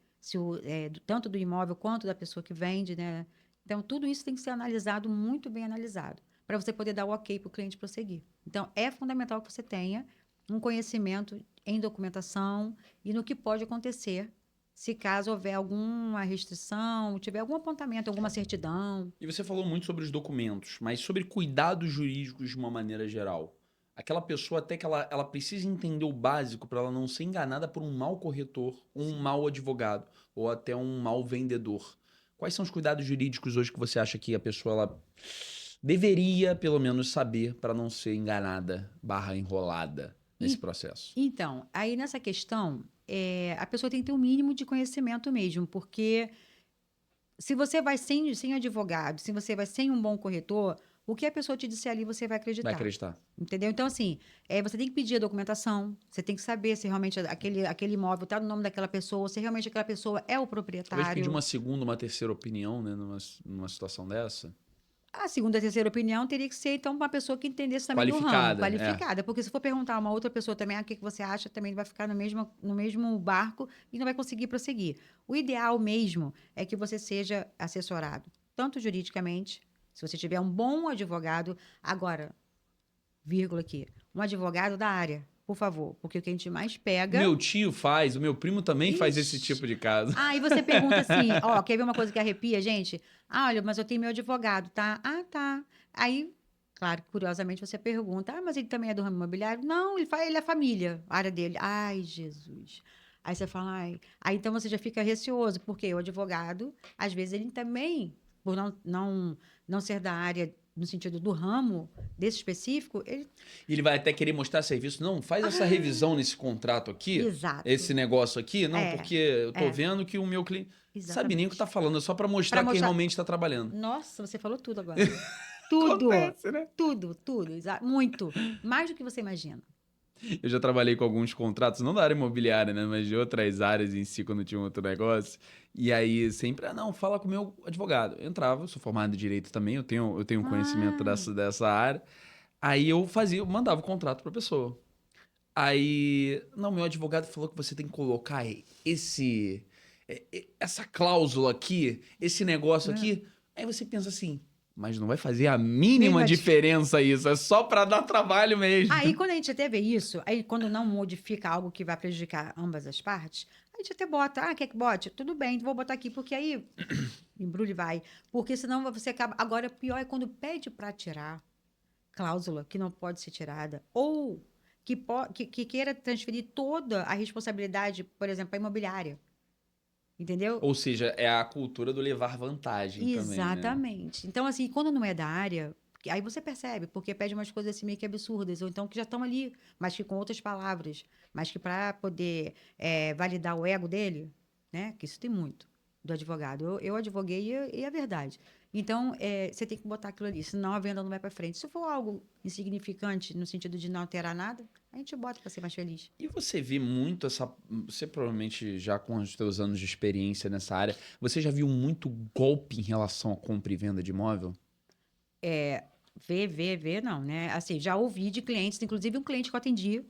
Tanto do imóvel quanto da pessoa que vende, né? Então, tudo isso tem que ser analisado, muito bem analisado, para você poder dar o ok para o cliente prosseguir. Então, é fundamental que você tenha um conhecimento em documentação e no que pode acontecer se caso houver alguma restrição, tiver algum apontamento, alguma certidão. E você falou muito sobre os documentos, mas sobre cuidados jurídicos de uma maneira geral. Aquela pessoa até que ela precisa entender o básico para ela não ser enganada por um mau corretor, um mau advogado ou até um mau vendedor. Quais são os cuidados jurídicos hoje que você acha que a pessoa ela deveria pelo menos saber para não ser enganada, barra enrolada nesse E- processo? Então, aí nessa questão, a pessoa tem que ter um mínimo de conhecimento mesmo, porque se você vai sem advogado, se você vai sem um bom corretor, o que a pessoa te disser ali, você vai Vai acreditar. acreditar. Entendeu? Então, assim, você tem que pedir a documentação, você tem que saber se realmente aquele imóvel está no nome daquela pessoa, se realmente aquela pessoa é o Talvez pedir proprietário. uma segunda, uma terceira opinião, né, numa situação dessa. A segunda, terceira opinião teria que ser, então, uma pessoa que entendesse também do ramo, Qualificada, é. qualificada. Porque se for perguntar a uma outra pessoa também, o que que você acha, também vai ficar no mesmo barco e não vai conseguir prosseguir. O ideal mesmo é que você seja assessorado, tanto juridicamente, se você tiver um bom advogado. Agora, vírgula aqui, um advogado da área, por favor, porque o que a gente mais O pega. meu tio faz, o meu primo também faz esse Ixi. tipo de caso. Ah, e você pergunta assim, ó, quer ver uma coisa que arrepia, gente? Ah, olha, mas eu tenho meu advogado, tá? Ah, tá. Aí, claro, curiosamente você pergunta, ah, mas ele também é do ramo imobiliário? Não, ele é família, a área dele. Ai, Jesus. Aí você fala, ai. Aí então você já fica receoso, porque o advogado, às vezes, ele também, por não ser da área, no sentido do ramo desse específico, ele. E ele vai até querer mostrar serviço. Não, faz essa revisão nesse contrato aqui, esse Exato. negócio aqui. Não, É, porque eu tô é, vendo que o meu cliente sabe nem o que tá exatamente. falando, é só para Para mostrar quem mostrar. realmente está trabalhando. Nossa, você falou tudo agora. Tudo, Acontece, né? tudo, tudo, muito. Mais do que você imagina. Eu já trabalhei com alguns contratos, não da área imobiliária, né? Mas de outras áreas em si, quando tinha um outro negócio. E aí sempre, não, fala com o meu advogado. Eu entrava, eu sou formado em direito também, eu tenho um conhecimento Ah, dessa área. Aí eu mandava o contrato pra pessoa. Aí, não, meu advogado falou que você tem que colocar essa cláusula aqui, esse negócio é. aqui. Aí você pensa assim, mas não vai fazer a mínima Mesma dif- diferença isso, é só pra dar trabalho mesmo. Aí, quando a gente até vê isso, aí quando não modifica algo que vai prejudicar ambas as partes, a gente até bota, quer que bote? Tudo bem, vou botar aqui, porque aí embrulho vai. Porque senão você acaba. Agora, pior é quando pede para tirar cláusula que não pode ser tirada, ou que queira transferir toda a responsabilidade, por exemplo, para a imobiliária. Entendeu? Ou seja, é a cultura do levar vantagem também, né? Exatamente. Então, assim, quando não é da área, aí você percebe, porque pede umas coisas assim meio que absurdas, ou então que já estão ali, mas que com outras palavras, mas que para poder validar o ego dele, né? Que isso tem muito do advogado. Eu advoguei e é verdade. Então, você tem que botar aquilo ali, senão a venda não vai para frente. Se for algo insignificante, no sentido de não alterar nada, a gente bota para ser mais feliz. E você vê muito essa. Você provavelmente já com os seus anos de experiência nessa área, você já viu muito golpe em relação à compra e venda de imóvel? Ver, não, né? Assim, já ouvi de clientes, inclusive um cliente que eu atendi.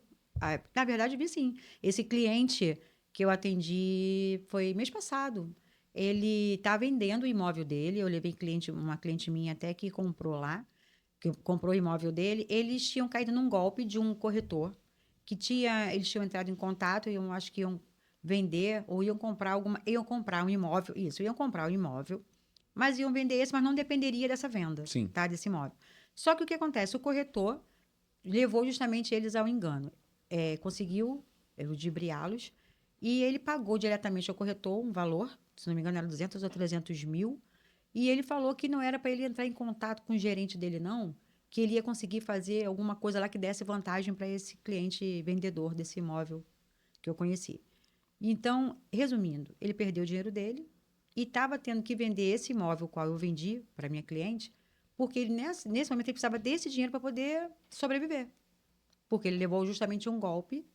Na verdade, vi sim. Esse cliente que eu atendi foi mês passado. Ele está vendendo o imóvel dele. Eu levei uma cliente minha até que comprou lá, que comprou o imóvel dele. Eles tinham caído num golpe de um corretor eles tinham entrado em contato e eu acho que iam vender ou iam comprar um imóvel. Isso, iam comprar um imóvel, mas iam vender esse, mas não dependeria dessa venda, Sim. tá? Desse imóvel. Só que o que acontece? O corretor levou justamente eles ao engano. Conseguiu ludibriá-los e ele pagou diretamente ao corretor um valor, se não me engano, era 200 ou 300 mil. E ele falou que não era para ele entrar em contato com o gerente dele, não, que ele ia conseguir fazer alguma coisa lá que desse vantagem para esse cliente vendedor desse imóvel que eu conheci. Então, resumindo, ele perdeu o dinheiro dele e estava tendo que vender esse imóvel qual eu vendi para minha cliente, porque ele nesse momento ele precisava desse dinheiro para poder sobreviver. Porque ele levou justamente um golpe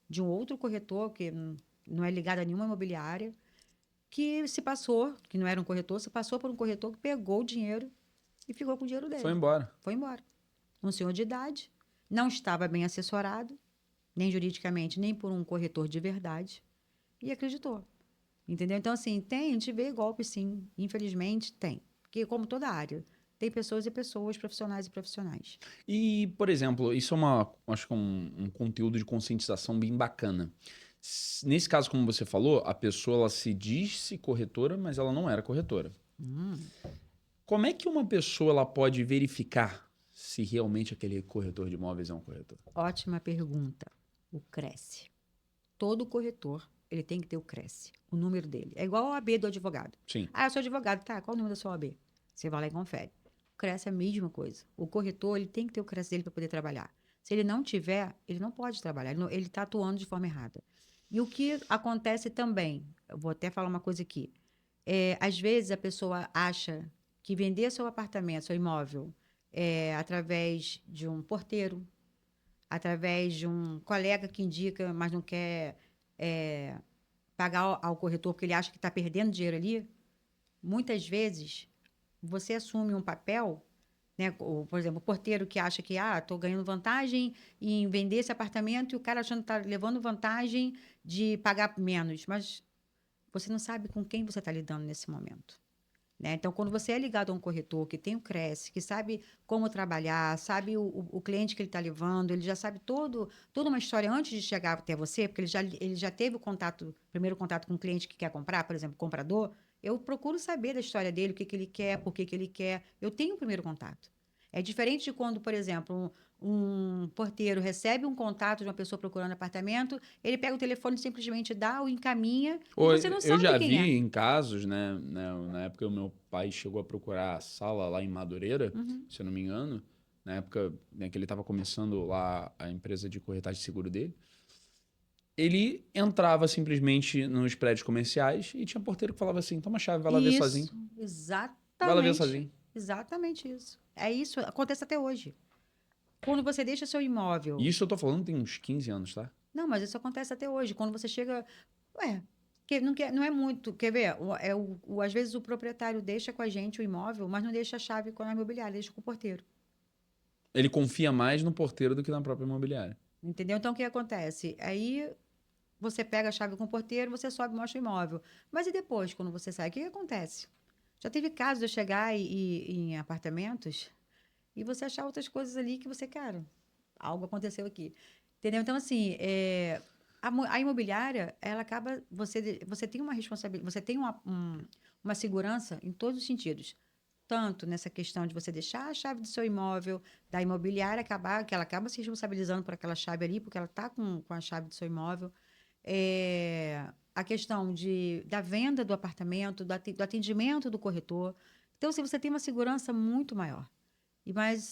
de um outro corretor, que não é ligado a nenhuma imobiliária, que se passou, que não era um corretor, se passou por um corretor que pegou o dinheiro e ficou com o dinheiro Foi dele. embora. Foi embora. Um senhor de idade, não estava bem assessorado, nem juridicamente, nem por um corretor de verdade, e acreditou. Entendeu? Então, assim, a gente vê golpe, sim. Infelizmente, tem. Porque, como toda área, tem pessoas e pessoas, profissionais e profissionais. E, por exemplo, isso é acho que é um conteúdo de conscientização bem bacana. Nesse caso, como você falou, a pessoa ela se disse corretora, mas ela não era corretora. Hum. Como é que uma pessoa ela pode verificar se realmente aquele corretor de imóveis é um corretor? Ótima pergunta. O Cresce. Todo corretor, ele tem que ter o Cresce, o número dele. É igual a OAB do advogado. Sim. Ah, eu sou advogado, tá? Qual o número da sua OAB? Você vai lá e confere. O Cresce é a mesma coisa. O corretor, ele tem que ter o Cresce dele para poder trabalhar. Se ele não tiver, ele não pode trabalhar. Ele está atuando de forma errada. E o que acontece também, eu vou até falar uma coisa aqui. Às vezes a pessoa acha que vender seu apartamento, seu imóvel, através de um porteiro, através de um colega que indica, mas não quer pagar ao corretor porque ele acha que está perdendo dinheiro ali, muitas vezes você assume um papel, né? Por exemplo, o porteiro que acha que estou ganhando vantagem em vender esse apartamento e o cara achando que está levando vantagem de pagar menos, mas você não sabe com quem você está lidando nesse momento. Né? Então, quando você é ligado a um corretor que tem o Cresce, que sabe como trabalhar, sabe o cliente que ele está levando, ele já sabe toda uma história antes de chegar até você, porque ele já teve o primeiro contato com o cliente que quer comprar, por exemplo, comprador, eu procuro saber da história dele, o que ele quer, por que ele quer. Eu tenho o primeiro contato. É diferente de quando, por exemplo, um porteiro recebe um contato de uma pessoa procurando apartamento, ele pega o telefone e simplesmente dá ou encaminha e você não Eu sabe já quem é. vi em casos, né? Na época o meu pai chegou a procurar a sala lá em Madureira, se eu não me engano, na época, né, que ele estava começando lá a empresa de corretagem de seguro dele. Ele entrava simplesmente nos prédios comerciais e tinha porteiro que falava assim: toma a chave, vai lá ver sozinho. Isso, Vai lá ver exatamente. sozinho. Exatamente isso. É isso, acontece até hoje. Quando você deixa seu imóvel. E isso eu tô falando tem uns 15 anos, tá? Não, mas isso acontece até hoje. Quando você chega. Ué, não é muito. Quer ver? Às vezes o proprietário deixa com a gente o imóvel, mas não deixa a chave com a imobiliária, deixa com o porteiro. Ele confia mais no porteiro do que na própria imobiliária. Entendeu? Então o que acontece? Aí você pega a chave com o porteiro, você sobe e mostra o imóvel. Mas e depois, quando você sai, o que acontece? Já teve casos de eu chegar em apartamentos e você achar outras coisas ali que você, cara, algo aconteceu aqui. Entendeu? Então, assim, a imobiliária, ela acaba. Você tem uma responsabilidade, você tem uma segurança em todos os sentidos. Tanto nessa questão de você deixar a chave do seu imóvel, da imobiliária que ela acaba se responsabilizando por aquela chave ali, porque ela está com a chave do seu imóvel. A questão da venda do apartamento, do atendimento do corretor. Então, assim, você tem uma segurança muito maior.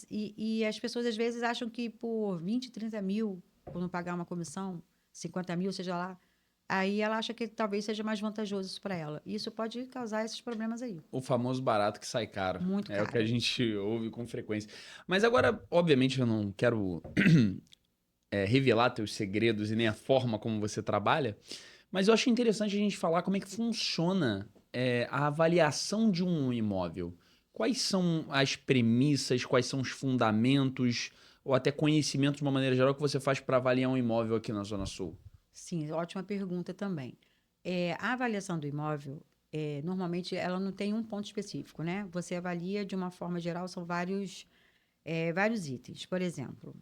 E as pessoas, às vezes, acham que por 20, 30 mil, por não pagar uma comissão, 50 mil, seja lá, aí ela acha que talvez seja mais vantajoso isso para ela. E isso pode causar esses problemas aí. O famoso barato que sai caro. Muito É o que a caro. gente ouve com frequência. Mas agora, obviamente, eu não quero revelar teus segredos e nem a forma como você trabalha, mas eu acho interessante a gente falar como é que funciona a avaliação de um imóvel. Quais são as premissas, quais são os fundamentos, ou até conhecimento de uma maneira geral que você faz para avaliar um imóvel aqui na Zona Sul? Sim, ótima pergunta também. A avaliação do imóvel, normalmente, ela não tem um ponto específico, né? Você avalia de uma forma geral, são vários itens. Por exemplo,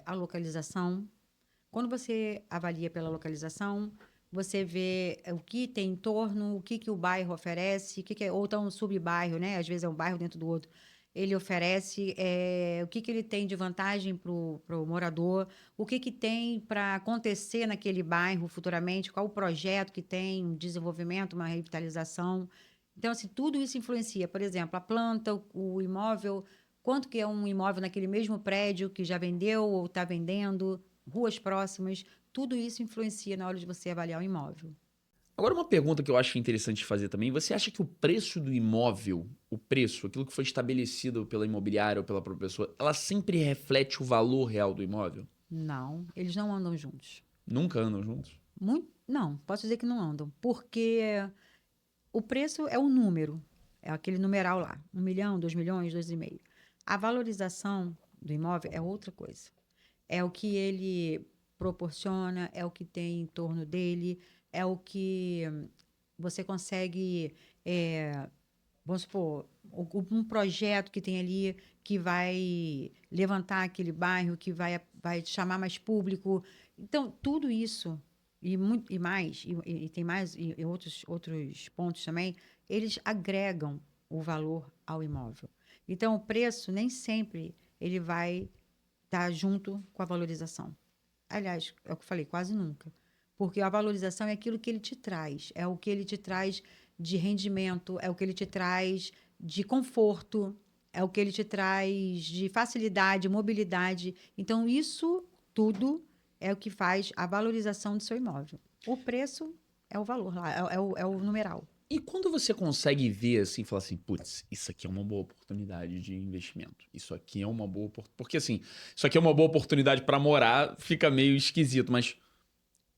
a localização. Quando você avalia pela localização, você vê o que tem em torno, o que o bairro oferece, ou então um sub-bairro, né? Às vezes é um bairro dentro do outro. Ele oferece o que ele tem de vantagem para o morador, o que tem para acontecer naquele bairro futuramente, qual o projeto que tem, um desenvolvimento, uma revitalização. Então, assim, tudo isso influencia. Por exemplo, a planta, o imóvel, quanto que é um imóvel naquele mesmo prédio que já vendeu ou está vendendo, ruas próximas, tudo isso influencia na hora de você avaliar o imóvel. Agora, uma pergunta que eu acho interessante fazer também: você acha que o preço do imóvel, o preço, aquilo que foi estabelecido pela imobiliária ou pela própria pessoa, ela sempre reflete o valor real do imóvel? Não, eles não andam juntos. Nunca andam juntos? Não, posso dizer que não andam, porque o preço é o número, é aquele numeral lá, 1 milhão, 2 milhões, 2,5. A valorização do imóvel é outra coisa. É o que ele proporciona, é o que tem em torno dele, é o que você consegue, vamos supor, um projeto que tem ali que vai levantar aquele bairro, que vai chamar mais público. Então, tudo isso e mais, e tem mais, e outros pontos também, eles agregam o valor ao imóvel. Então, o preço nem sempre ele vai estar junto com a valorização. Aliás, é o que eu falei, quase nunca. Porque a valorização é aquilo que ele te traz, é o que ele te traz de rendimento, é o que ele te traz de conforto, é o que ele te traz de facilidade, mobilidade. Então, isso tudo é o que faz a valorização do seu imóvel. O preço é o valor lá, é o numeral. E quando você consegue ver assim, falar assim, putz, isso aqui é uma boa oportunidade de investimento. Isso aqui é uma boa oportunidade. Porque assim, isso aqui é uma boa oportunidade para morar, fica meio esquisito, mas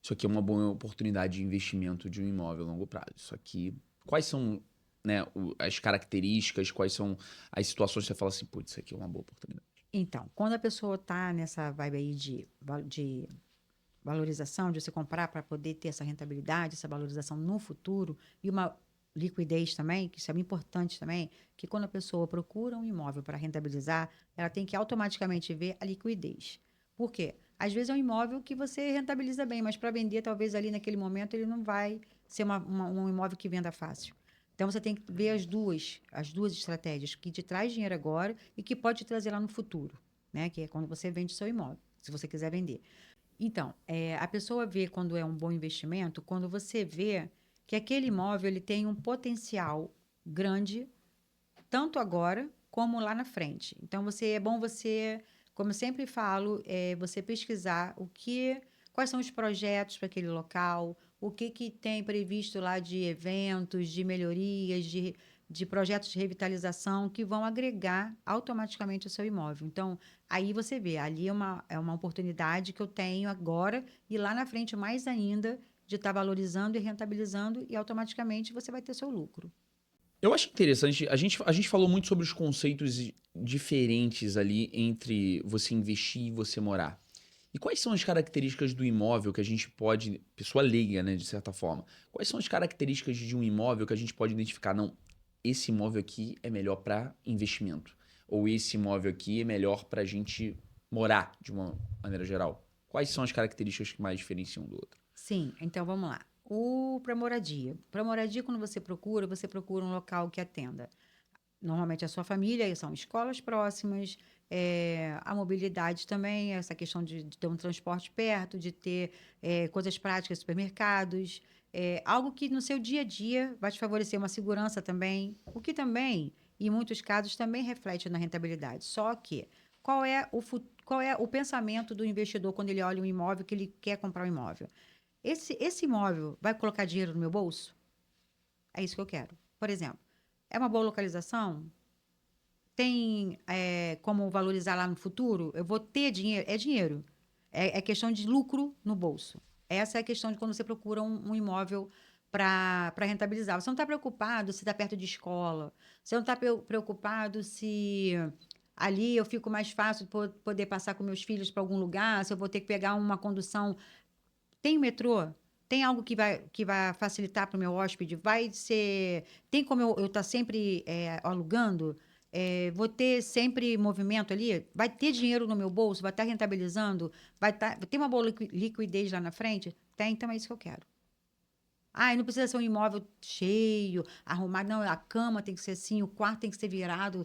isso aqui é uma boa oportunidade de investimento de um imóvel a longo prazo. Isso aqui, quais são, né, as características, quais são as situações que você fala assim, putz, isso aqui é uma boa oportunidade. Então, quando a pessoa está nessa vibe aí de valorização, de você comprar para poder ter essa rentabilidade, essa valorização no futuro e uma liquidez também, que isso é importante também, que quando a pessoa procura um imóvel para rentabilizar, ela tem que automaticamente ver a liquidez. Por quê? Às vezes é um imóvel que você rentabiliza bem, mas para vender, talvez ali naquele momento, ele não vai ser um imóvel que venda fácil. Então você tem que ver as duas estratégias que te traz dinheiro agora e que pode te trazer lá no futuro, né? Que é quando você vende seu imóvel, se você quiser vender. Então, a pessoa vê quando é um bom investimento, quando você vê que aquele imóvel ele tem um potencial grande, tanto agora como lá na frente. Então, é bom você, como eu sempre falo, você pesquisar quais são os projetos para aquele local, o que tem previsto lá de eventos, de melhorias, de projetos de revitalização que vão agregar automaticamente ao seu imóvel. Então, aí você vê, ali é uma oportunidade que eu tenho agora e lá na frente mais ainda de estar valorizando e rentabilizando e automaticamente você vai ter seu lucro. Eu acho interessante, a gente falou muito sobre os conceitos diferentes ali entre você investir e você morar. E quais são as características do imóvel que a gente pode, pessoa leiga, né, de certa forma, quais são as características de um imóvel que a gente pode identificar? Não, esse imóvel aqui é melhor para investimento. Ou esse imóvel aqui é melhor para a gente morar, de uma maneira geral. Quais são as características que mais diferenciam um do outro? Sim, então vamos lá. Para moradia. Para moradia, quando você procura um local que atenda. Normalmente a sua família, são escolas próximas, a mobilidade também, essa questão de ter um transporte perto, de ter coisas práticas, supermercados, algo que no seu dia a dia vai te favorecer uma segurança também, o que também, em muitos casos, também reflete na rentabilidade. Só que, qual é o pensamento do investidor quando ele olha um imóvel que ele quer comprar um imóvel? Esse imóvel vai colocar dinheiro no meu bolso? É isso que eu quero. Por exemplo, é uma boa localização? Tem como valorizar lá no futuro? Eu vou ter dinheiro? É dinheiro. É questão de lucro no bolso. Essa é a questão de quando você procura um imóvel para rentabilizar. Você não está preocupado se está perto de escola. Você não está preocupado se ali eu fico mais fácil poder passar com meus filhos para algum lugar, se eu vou ter que pegar uma condução. Tem metrô? Tem algo que vai facilitar para o meu hóspede? Vai ser. Tem como eu estar sempre alugando? Vou ter sempre movimento ali? Vai ter dinheiro no meu bolso? Vai estar rentabilizando? Tem uma boa liquidez lá na frente? Tem, então é isso que eu quero. Ah, e não precisa ser um imóvel cheio, arrumado. Não, a cama tem que ser assim, o quarto tem que ser virado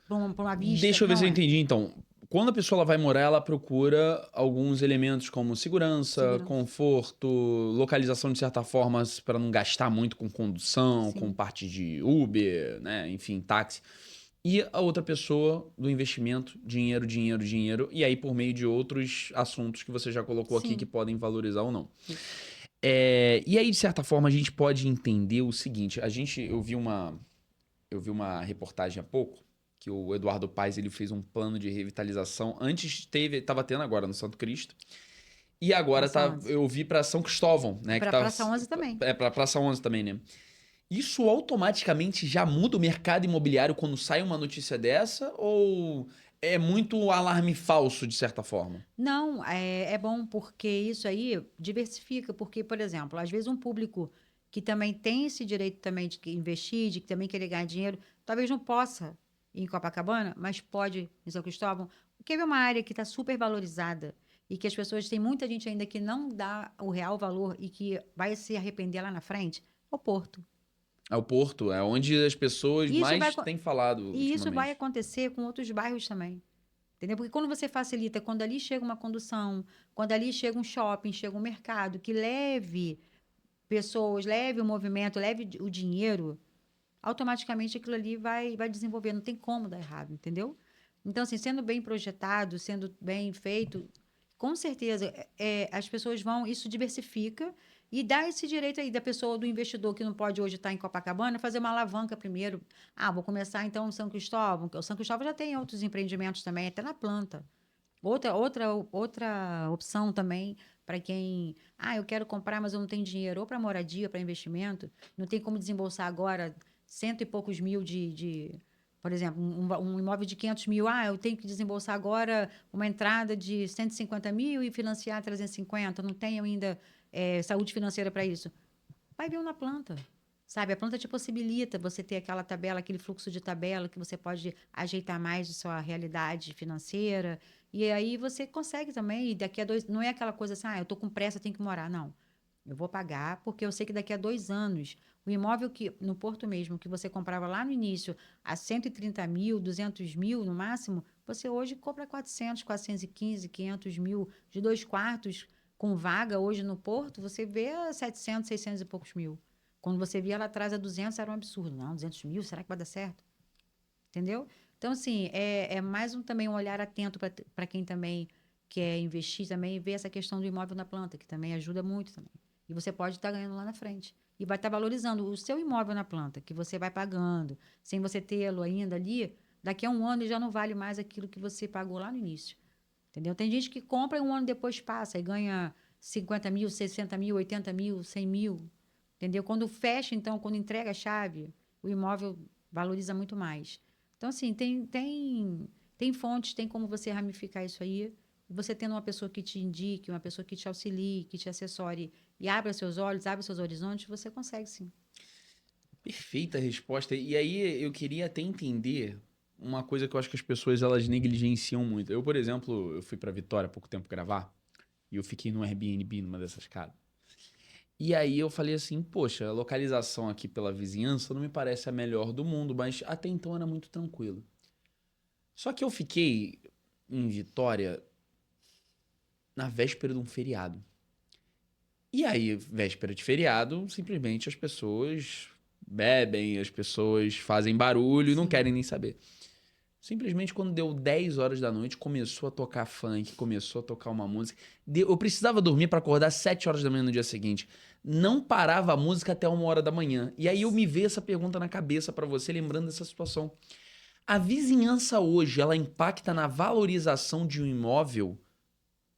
para uma vista. Deixa eu ver se Não eu é. entendi, então. quando a pessoa ela vai morar, ela procura alguns elementos como segurança, conforto, localização de certa forma para não gastar muito com condução, com Sim. parte de Uber, né? Enfim, táxi. E a outra pessoa do investimento, dinheiro, dinheiro, dinheiro, e aí por meio de outros assuntos que você já colocou aqui que Sim. podem valorizar ou não. Isso. E aí, de certa forma, a gente pode entender o seguinte: eu vi uma reportagem há pouco que o Eduardo Paes ele fez um plano de revitalização. Antes estava tendo agora no Santo Cristo. E agora Praça 11. eu vi para São Cristóvão, E né? Que para tá, Praça 11 também. é para Praça 11 também, né? Isso automaticamente já muda o mercado imobiliário quando sai uma notícia dessa? Ou é muito alarme falso, de certa forma? Não, é bom porque isso aí diversifica, porque, por exemplo, às vezes um público que também tem esse direito também de investir, de também querer ganhar dinheiro, talvez não possa ir em Copacabana, mas pode em São Cristóvão, porque é uma área que está super valorizada e que as pessoas, tem muita gente ainda que não dá o real valor e que vai se arrepender lá na frente, é o Porto. É o Porto, é onde as pessoas E isso vai, mais têm falado e isso vai ultimamente. acontecer com outros bairros também. Entendeu? Porque quando você facilita, quando ali chega uma condução, quando ali chega um shopping, chega um mercado que leve pessoas, leve o movimento, leve o dinheiro, automaticamente aquilo ali vai desenvolver. Não tem como dar errado, entendeu? Então, assim, sendo bem projetado, sendo bem feito, com certeza as pessoas vão, isso diversifica e dá esse direito aí da pessoa, do investidor que não pode hoje estar em Copacabana, fazer uma alavanca primeiro. Ah, vou começar então em São Cristóvão, que o São Cristóvão já tem outros empreendimentos também, até na planta. Outra opção também para quem, eu quero comprar, mas eu não tenho dinheiro, ou para moradia, para investimento, não tem como desembolsar agora cento e poucos mil por exemplo, um imóvel de 500 mil, eu tenho que desembolsar agora uma entrada de 150 mil e financiar 350, não tenho ainda saúde financeira para isso. Vai ver na planta. Sabe, a planta te possibilita você ter aquela tabela, aquele fluxo de tabela que você pode ajeitar mais a sua realidade financeira. E aí você consegue também, e daqui a 2, não é aquela coisa assim, eu tô com pressa, tenho que morar. Não. Eu vou pagar, porque eu sei que daqui a 2 anos, o imóvel que, no Porto mesmo, que você comprava lá no início, a 130 mil, 200 mil no máximo, você hoje compra 400, 415, 500 mil, de 2 quartos, com vaga hoje no Porto, você vê a 700, 600 e poucos mil. Quando você via lá atrás a 200, era um absurdo. Não, 200 mil, será que vai dar certo? Entendeu? Então, assim, é mais também um olhar atento para quem também quer investir também e ver essa questão do imóvel na planta, que também ajuda muito também. E você pode estar ganhando lá na frente. E vai estar valorizando o seu imóvel na planta, que você vai pagando, sem você tê-lo ainda ali, daqui a um ano ele já não vale mais aquilo que você pagou lá no início. Entendeu? Tem gente que compra e um ano depois passa e ganha 50 mil, 60 mil, 80 mil, 100 mil. Entendeu? Quando fecha, então, quando entrega a chave, o imóvel valoriza muito mais. Então, assim, tem fontes, tem como você ramificar isso aí. E você tendo uma pessoa que te indique, uma pessoa que te auxilie, que te assessore e abra seus olhos, abra seus horizontes, você consegue sim. Perfeita resposta. E aí eu queria até entender uma coisa que eu acho que as pessoas elas negligenciam muito. Eu, por exemplo, eu fui para Vitória há pouco tempo gravar e eu fiquei no Airbnb numa dessas casas. E aí eu falei assim, poxa, a localização aqui pela vizinhança não me parece a melhor do mundo, mas até então era muito tranquilo. Só que eu fiquei em Vitória na véspera de um feriado. E aí, véspera de feriado, simplesmente as pessoas bebem, as pessoas fazem barulho e não Sim. querem nem saber. Simplesmente quando deu 10 horas da noite, começou a tocar funk, começou a tocar uma música. Eu precisava dormir para acordar às 7 horas da manhã no dia seguinte. Não parava a música até 1 hora da manhã. E aí eu me veio essa pergunta na cabeça para você, lembrando dessa situação. A vizinhança hoje, ela impacta na valorização de um imóvel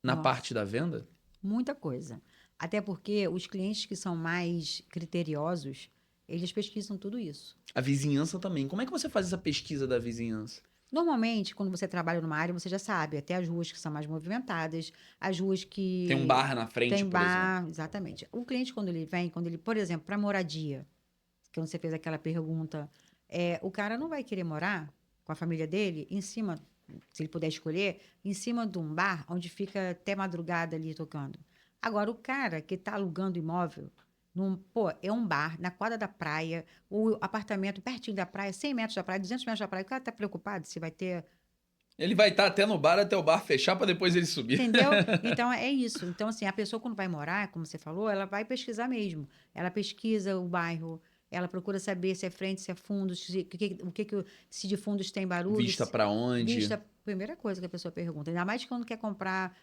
na Nossa, parte da venda? muita coisa. Até porque os clientes que são mais criteriosos, eles pesquisam tudo isso. A vizinhança também. Como é que você faz essa pesquisa da vizinhança? Normalmente, quando você trabalha numa área, você já sabe, até as ruas que são mais movimentadas, as ruas Tem um que bar na frente, tem por exemplo. bar, exatamente. O cliente, quando ele vem, por exemplo, para moradia, que você fez aquela pergunta, o cara não vai querer morar com a família dele em cima, se ele puder escolher, em cima de um bar onde fica até madrugada ali tocando. Agora, o cara que está alugando imóvel, é um bar na quadra da praia, o apartamento pertinho da praia, 100 metros da praia, 200 metros da praia, o cara está preocupado se vai ter Ele vai estar até no bar, até o bar fechar para depois ele subir. Entendeu? Então, é isso. Então, assim, a pessoa quando vai morar, como você falou, ela vai pesquisar mesmo. Ela pesquisa o bairro, ela procura saber se é frente, se é fundo, se de fundos tem barulho, Vista para onde? vista, primeira coisa que a pessoa pergunta. Ainda mais quando quer comprar.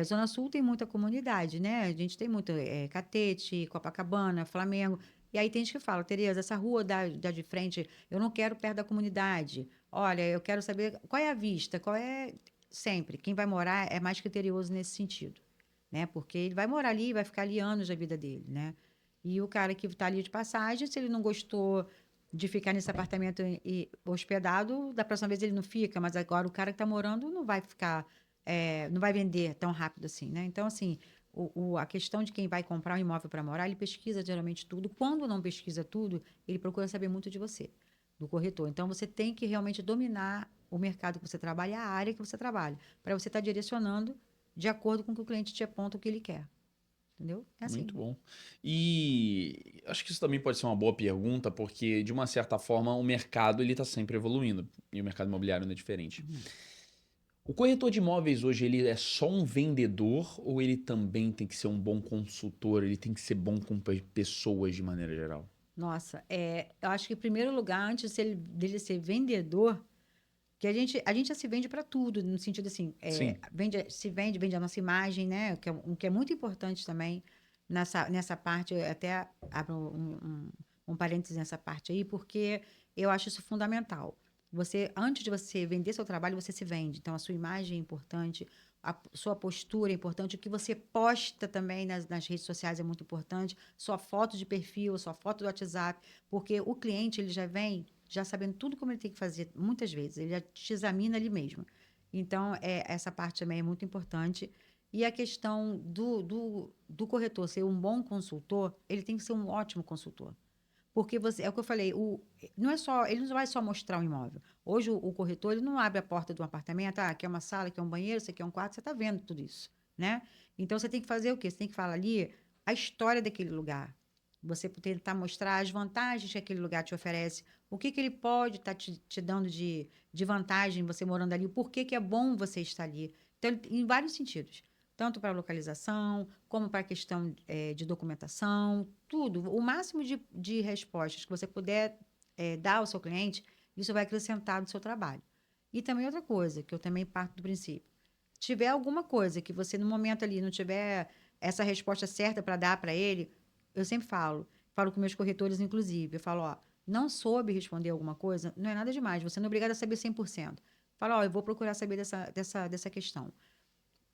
Zona Sul tem muita comunidade, né? A gente tem muito Catete, Copacabana, Flamengo. E aí tem gente que fala, Tereza, essa rua da de frente, eu não quero perto da comunidade. Olha, eu quero saber qual é a vista, qual é. Sempre. Quem vai morar é mais criterioso nesse sentido, né? Porque ele vai morar ali, vai ficar ali anos da vida dele, né? E o cara que está ali de passagem, se ele não gostou de ficar nesse apartamento hospedado, da próxima vez ele não fica, mas agora o cara que está morando não vai ficar, não vai vender tão rápido assim, né? Então, assim, a questão de quem vai comprar um imóvel para morar, ele pesquisa geralmente tudo. Quando não pesquisa tudo, ele procura saber muito de você, do corretor. Então, você tem que realmente dominar o mercado que você trabalha, a área que você trabalha, para você estar direcionando de acordo com o que o cliente te aponta o que ele quer. Entendeu? É assim. Muito bom. E acho que isso também pode ser uma boa pergunta, porque de uma certa forma o mercado ele está sempre evoluindo e o mercado imobiliário não é diferente. Uhum. O corretor de imóveis hoje ele é só um vendedor ou ele também tem que ser um bom consultor? Ele tem que ser bom com pessoas de maneira geral? Nossa, eu acho que em primeiro lugar, antes dele ser vendedor, que a gente já se vende para tudo, no sentido assim, Sim. vende a nossa imagem, né? Que é muito importante também nessa parte, eu até abro um parênteses nessa parte aí, porque eu acho isso fundamental. Antes de você vender seu trabalho, você se vende. Então, a sua imagem é importante, a sua postura é importante, o que você posta também nas redes sociais é muito importante, sua foto de perfil, sua foto do WhatsApp, porque o cliente, ele já vem já sabendo tudo como ele tem que fazer, muitas vezes, ele já te examina ali mesmo. Então, essa parte também é muito importante. E a questão do corretor ser um bom consultor, ele tem que ser um ótimo consultor. Porque é o que eu falei, não é só, ele não vai só mostrar um imóvel. Hoje o corretor ele não abre a porta do apartamento, aqui é uma sala, aqui é um banheiro, isso aqui é um quarto, você está vendo tudo isso, né? Então você tem que fazer o quê? Você tem que falar ali a história daquele lugar. Você tentar mostrar as vantagens que aquele lugar te oferece, o que ele pode estar te dando de vantagem você morando ali, o porquê que é bom você estar ali. Então, em vários sentidos tanto para a localização, como para a questão de documentação, tudo. O máximo de respostas que você puder dar ao seu cliente, isso vai acrescentar no seu trabalho. E também outra coisa, que eu também parto do princípio. Tiver alguma coisa que você, no momento ali, não tiver essa resposta certa para dar para ele, eu sempre falo com meus corretores, inclusive, eu falo, ó, não soube responder alguma coisa, não é nada demais, você não é obrigado a saber 100%. Fala, ó, eu vou procurar saber dessa questão.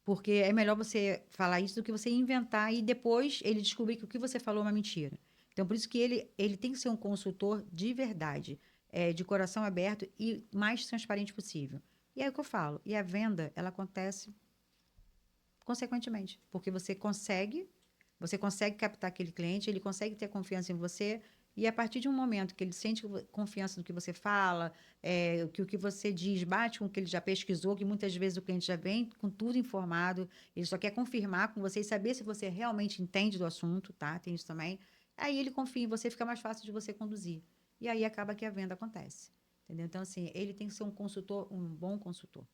Porque é melhor você falar isso do que você inventar e depois ele descobrir que o que você falou é uma mentira. Então, por isso que ele tem que ser um consultor de verdade, de coração aberto e mais transparente possível. E é o que eu falo. E a venda, ela acontece consequentemente, porque você consegue captar aquele cliente, ele consegue ter confiança em você, e a partir de um momento que ele sente confiança no que você fala, que o que você diz bate com o que ele já pesquisou, que muitas vezes o cliente já vem com tudo informado, ele só quer confirmar com você e saber se você realmente entende do assunto, tá? Tem isso também. Aí ele confia em você, fica mais fácil de você conduzir. E aí acaba que a venda acontece. Entendeu? Então, assim, ele tem que ser um consultor, um bom consultor.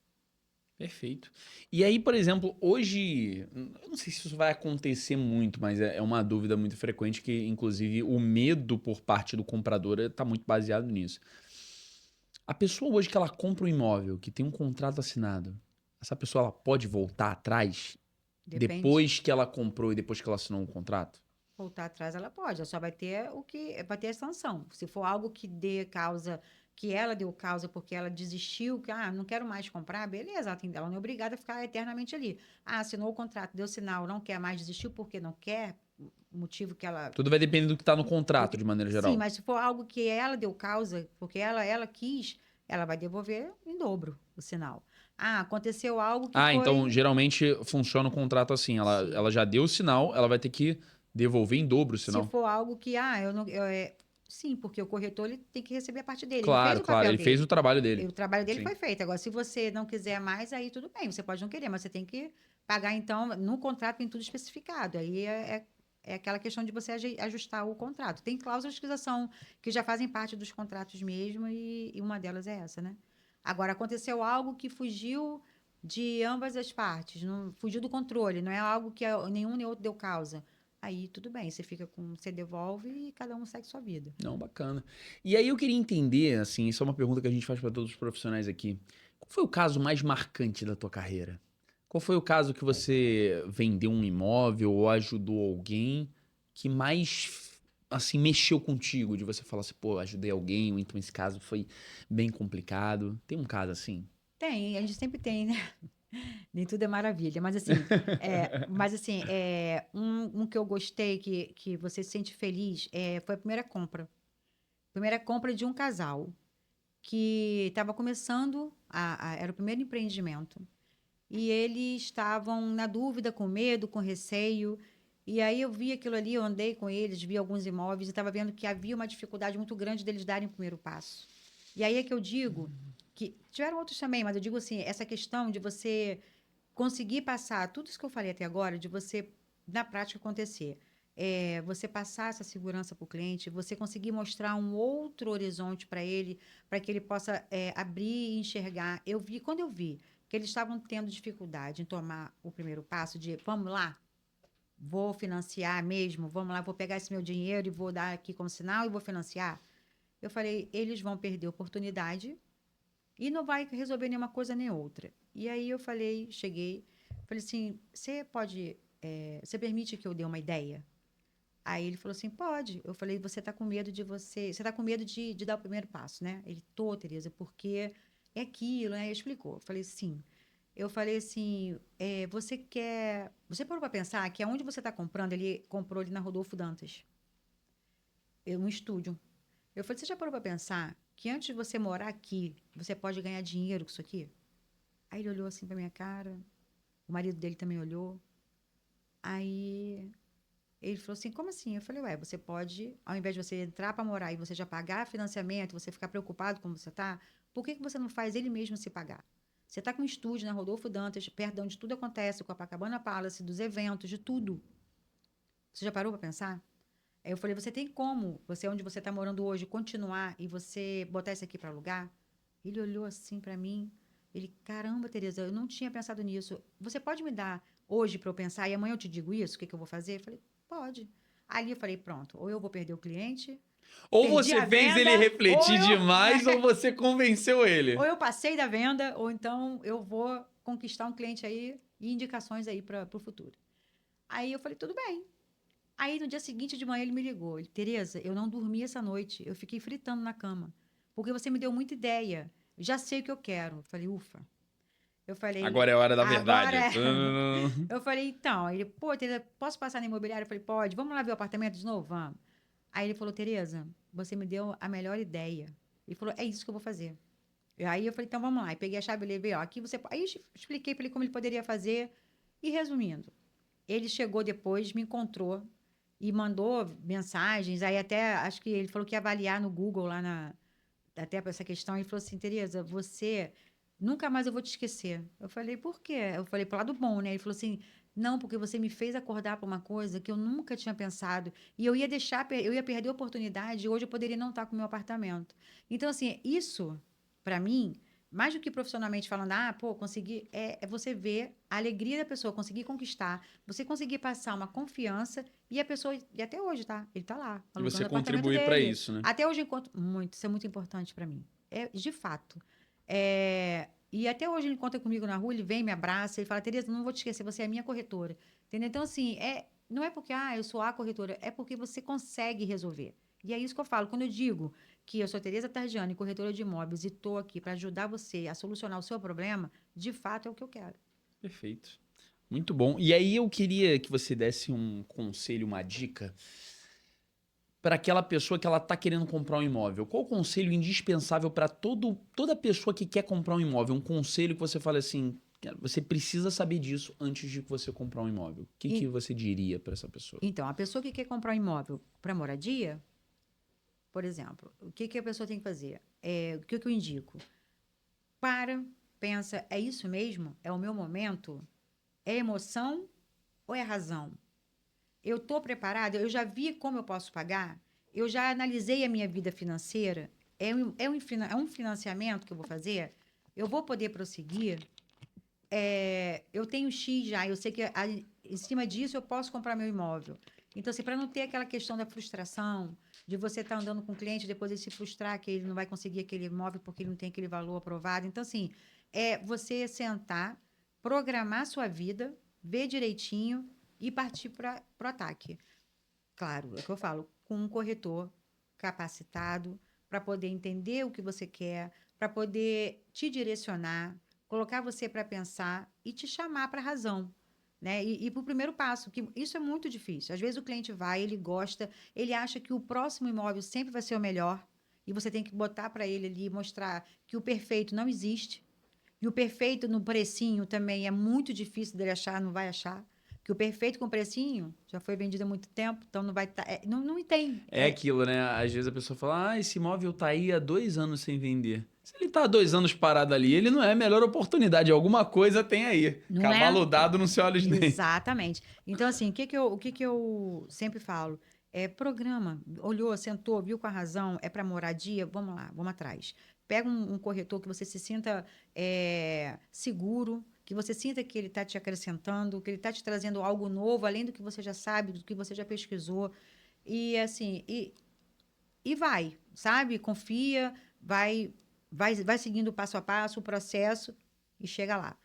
Perfeito. E aí, por exemplo, hoje, eu não sei se isso vai acontecer muito, mas é uma dúvida muito frequente que, inclusive, o medo por parte do comprador está muito baseado nisso. A pessoa hoje que ela compra um imóvel, que tem um contrato assinado, essa pessoa ela pode voltar atrás Depende. depois que ela comprou e depois que ela assinou um contrato? Voltar atrás ela pode, ela só vai ter a sanção. Se for algo que dê causa, que ela deu causa porque ela desistiu, que não quero mais comprar, beleza, ela não é obrigada a ficar eternamente ali. Assinou o contrato, deu sinal, não quer mais, desistiu porque não quer, o motivo que ela Tudo vai depender do que está no contrato, de maneira sim, geral. mas se for algo que ela deu causa, porque ela quis, ela vai devolver em dobro o sinal. Aconteceu algo que Ah, então foi. geralmente funciona o contrato assim. Ela Sim. já deu o sinal, ela vai ter que devolver em dobro o Se sinal. for algo que, eu não. Sim, porque o corretor ele tem que receber a parte dele. Ele fez Claro, o claro. papel Ele fez o dele. trabalho dele. O trabalho dele Sim. foi feito. Agora, se você não quiser mais, aí tudo bem. Você pode não querer, mas você tem que pagar, então, no contrato tem tudo especificado. Aí é aquela questão de você ajustar o contrato. Tem cláusulas que já fazem parte dos contratos mesmo, e uma delas é essa, né? Agora, aconteceu algo que fugiu de ambas as partes, não fugiu do controle, não é algo que nenhum nem outro deu causa. Aí, tudo bem, você devolve e cada um segue sua vida. Não, bacana. E aí eu queria entender, assim, isso é uma pergunta que a gente faz para todos os profissionais aqui. Qual foi o caso mais marcante da tua carreira? Qual foi o caso que você vendeu um imóvel ou ajudou alguém que mais, assim, mexeu contigo? De você falar assim, pô, ajudei alguém, ou então esse caso foi bem complicado. Tem um caso assim? Tem, a gente sempre tem, né? Nem tudo é maravilha, um que eu gostei, que você se sente feliz, foi a primeira compra. Primeira compra de um casal que estava começando, era o primeiro empreendimento. E eles estavam na dúvida, com medo, com receio. E aí eu vi aquilo ali, eu andei com eles, vi alguns imóveis e estava vendo que havia uma dificuldade muito grande deles darem o primeiro passo. E aí é que eu digo que tiveram outros também, mas eu digo assim, essa questão de você conseguir passar tudo isso que eu falei até agora, de você, na prática, acontecer. Você passar essa segurança para o cliente, você conseguir mostrar um outro horizonte para que ele possa abrir e enxergar. Quando eu vi que eles estavam tendo dificuldade em tomar o primeiro passo de vamos lá, vou financiar mesmo, vamos lá, vou pegar esse meu dinheiro e vou dar aqui como sinal e vou financiar. Eu falei, eles vão perder a oportunidade e não vai resolver nenhuma coisa nem outra. E aí eu cheguei, falei assim, você permite que eu dê uma ideia? Aí ele falou assim, pode. Eu falei, você está com medo de dar o primeiro passo, né? Ele, Tereza, porque é aquilo, né? Ele explicou. Eu falei, sim. Eu falei assim, você parou para pensar que aonde você está comprando, ele comprou ali na Rodolfo Dantas, um estúdio. Eu falei, você já parou para pensar que antes de você morar aqui, você pode ganhar dinheiro com isso aqui? Aí ele olhou assim pra minha cara, o marido dele também olhou. Aí ele falou assim, como assim? Eu falei, você pode, ao invés de você entrar para morar e você já pagar financiamento, você ficar preocupado como você tá, por que você não faz ele mesmo se pagar? Você tá com um estúdio na Rodolfo Dantas, perto de onde tudo acontece, com a Copacabana Palace, dos eventos, de tudo. Você já parou para pensar? Aí eu falei, você tem como, onde você está morando hoje, continuar e você botar isso aqui para alugar? Ele olhou assim para mim, caramba, Tereza, eu não tinha pensado nisso. Você pode me dar hoje para eu pensar e amanhã eu te digo isso, o que eu vou fazer? Eu falei, pode. Ali eu falei, pronto, ou eu vou perder o cliente, Ou perdi você a fez ele venda, refletir demais, ou você convenceu ou ele. eu passei da venda, ou então eu vou conquistar um cliente aí e indicações aí para o futuro. Aí eu falei, tudo bem. Aí no dia seguinte de manhã ele me ligou. Tereza, eu não dormi essa noite. Eu fiquei fritando na cama. Porque você me deu muita ideia. Já sei o que eu quero. Eu falei, ufa. Eu falei, Agora é a hora da agora verdade. é. Eu falei, então. Ele, Tereza, posso passar na imobiliária? Eu falei, pode. Vamos lá ver o apartamento de novo? Vamos. Aí ele falou, Tereza, você me deu a melhor ideia. Ele falou, é isso que eu vou fazer. Aí eu falei, então vamos lá. E peguei a chave e levei, ó, aqui você. Aí eu expliquei para ele como ele poderia fazer. E resumindo, ele chegou depois, me encontrou e mandou mensagens. Aí até acho que ele falou que ia avaliar no Google até para essa questão. Ele falou assim, Tereza, você nunca mais eu vou te esquecer. Eu falei, por quê? Eu falei, pro lado bom, né? Ele falou assim, não, porque você me fez acordar para uma coisa que eu nunca tinha pensado. E eu ia perder a oportunidade e hoje eu poderia não estar com o meu apartamento. Então, assim, isso, para mim, mais do que profissionalmente falando, consegui, é você ver a alegria da pessoa, conseguir conquistar, você conseguir passar uma confiança e a pessoa, e até hoje, tá? Ele tá lá, E você alugando o apartamento contribuir pra dele. isso, né? Até hoje, isso é muito importante para mim. De fato. E até hoje ele encontra comigo na rua, ele vem, me abraça, ele fala, Tereza, não vou te esquecer, você é a minha corretora. Entendeu? Então, assim, não é porque, eu sou a corretora, é porque você consegue resolver. E é isso que eu falo. Quando eu digo que eu sou Tereza Targiani, corretora de imóveis, e estou aqui para ajudar você a solucionar o seu problema, de fato é o que eu quero. Perfeito. Muito bom. E aí eu queria que você desse um conselho, uma dica para aquela pessoa que ela tá querendo comprar um imóvel. Qual o conselho indispensável para toda pessoa que quer comprar um imóvel? Um conselho que você fala assim, "Cara, você precisa saber disso antes de você comprar um imóvel." O que E, você diria para essa pessoa? então, a pessoa que quer comprar um imóvel para moradia, por exemplo, o que a pessoa tem que fazer? O que eu indico? Pensa, é isso mesmo? É o meu momento? É emoção ou é razão? Eu estou preparada? Eu já vi como eu posso pagar? Eu já analisei a minha vida financeira? É um financiamento que eu vou fazer? eu vou poder prosseguir, eu tenho X já, eu sei que em cima disso eu posso comprar meu imóvel. Então, assim, para não ter aquela questão da frustração, de você estar andando com o cliente, depois ele se frustrar que ele não vai conseguir aquele imóvel porque ele não tem aquele valor aprovado. Então, assim, é você sentar, programar sua vida, ver direitinho e partir para o ataque. Claro, é o que eu falo, com um corretor capacitado para poder entender o que você quer, para poder te direcionar, colocar você para pensar e te chamar para a razão. Né? E para o primeiro passo, que isso é muito difícil. Às vezes o cliente vai, ele gosta, ele acha que o próximo imóvel sempre vai ser o melhor, e você tem que botar para ele ali, mostrar que o perfeito não existe, e o perfeito no precinho também é muito difícil dele achar, não vai achar. Que o perfeito com precinho já foi vendido há muito tempo, então não vai estar. Não tem. É aquilo, né? Às vezes a pessoa fala, esse imóvel tá aí há 2 anos sem vender. Se ele tá há 2 anos parado ali, ele não é a melhor oportunidade. Alguma coisa tem aí. Não é? Cavalo dado não se olha os dentes. Exatamente. Então, assim, o que que eu sempre falo? Programa, olhou, sentou, viu com a razão, é para moradia, vamos lá, vamos atrás. Pega um corretor que você se sinta seguro, que você sinta que ele está te acrescentando, que ele está te trazendo algo novo, além do que você já sabe, do que você já pesquisou. E assim, e vai, sabe? Confia, vai seguindo passo a passo o processo e chega lá.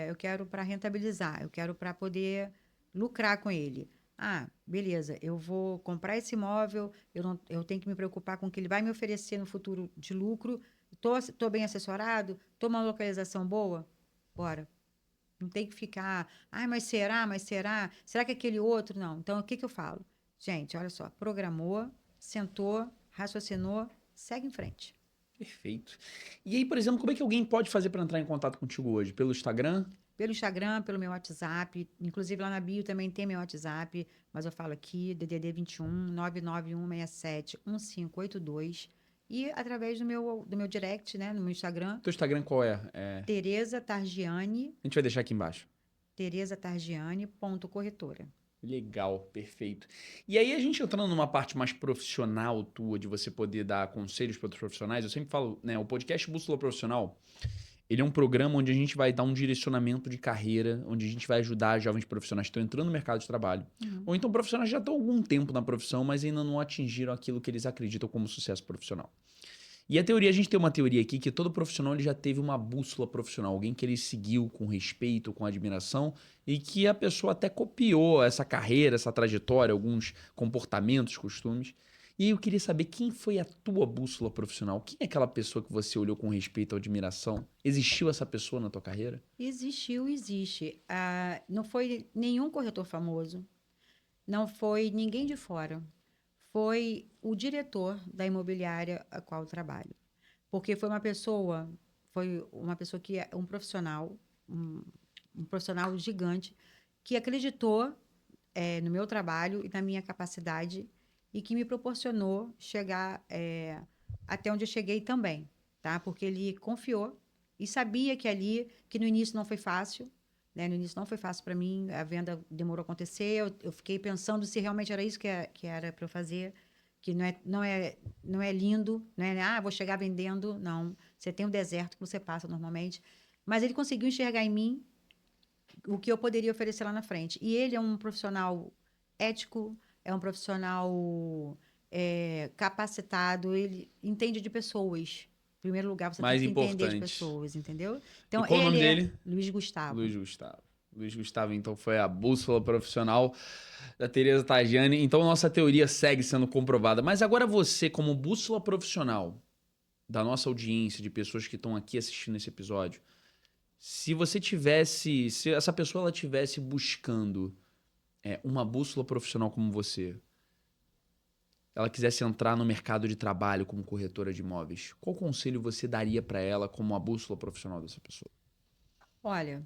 Eu quero para rentabilizar, eu quero para poder lucrar com ele. Beleza, eu vou comprar esse imóvel, eu tenho que me preocupar com o que ele vai me oferecer no futuro de lucro. Tô bem assessorado? Tô uma localização boa? Bora. Não tem que ficar, mas será, mas será? Será que aquele outro? Não. Então, o que que eu falo? Gente, olha só, programou, sentou, raciocinou, segue em frente. Perfeito. E aí, por exemplo, como é que alguém pode fazer para entrar em contato contigo hoje? Pelo Instagram? Pelo Instagram, pelo meu WhatsApp, inclusive lá na bio também tem meu WhatsApp, mas eu falo aqui, DDD 21 99167 1582 e através do meu direct, né, no meu Instagram, Teu Instagram qual é? Tereza Targiani, A gente vai deixar aqui embaixo. terezatargiani.corretora. Legal, perfeito. E aí, a gente entrando numa parte mais profissional tua, de você poder dar conselhos para outros profissionais, eu sempre falo, né, o podcast Bússola Profissional, ele é um programa onde a gente vai dar um direcionamento de carreira, onde a gente vai ajudar jovens profissionais que estão entrando no mercado de trabalho. Uhum. Ou então profissionais que já estão há algum tempo na profissão, mas ainda não atingiram aquilo que eles acreditam como sucesso profissional. E a gente tem uma teoria aqui que todo profissional ele já teve uma bússola profissional, alguém que ele seguiu com respeito, com admiração e que a pessoa até copiou essa carreira, essa trajetória, alguns comportamentos, costumes. E aí eu queria saber quem foi a tua bússola profissional? Quem é aquela pessoa que você olhou com respeito ou admiração? Existiu essa pessoa na tua carreira? Existe. Não foi nenhum corretor famoso, não foi ninguém de fora. Foi o diretor da imobiliária a qual eu trabalho. Porque foi uma pessoa que é um profissional, um, um profissional gigante, que acreditou no meu trabalho e na minha capacidade e que me proporcionou chegar até onde eu cheguei também, tá? Porque ele confiou e sabia que no início não foi fácil, né? No início não foi fácil para mim, a venda demorou a acontecer, eu fiquei pensando se realmente era isso que era para eu fazer, que não é lindo, né? Vou chegar vendendo, não. Você tem um deserto que você passa normalmente, mas ele conseguiu enxergar em mim o que eu poderia oferecer lá na frente. E ele é um profissional ético, é um profissional capacitado, ele entende de pessoas. Em primeiro lugar, você tem Mais que entender de importante. pessoas, entendeu? E Então, qual o nome ele é dele? Luiz Gustavo. Luiz Gustavo. Luiz Gustavo, então, foi a bússola profissional da Tereza Tagiani. Então, nossa teoria segue sendo comprovada. Mas agora você, como bússola profissional da nossa audiência, de pessoas que estão aqui assistindo esse episódio, se essa pessoa ela tivesse buscando uma bússola profissional como você, ela quisesse entrar no mercado de trabalho como corretora de imóveis, qual conselho você daria para ela como a bússola profissional dessa pessoa? Olha,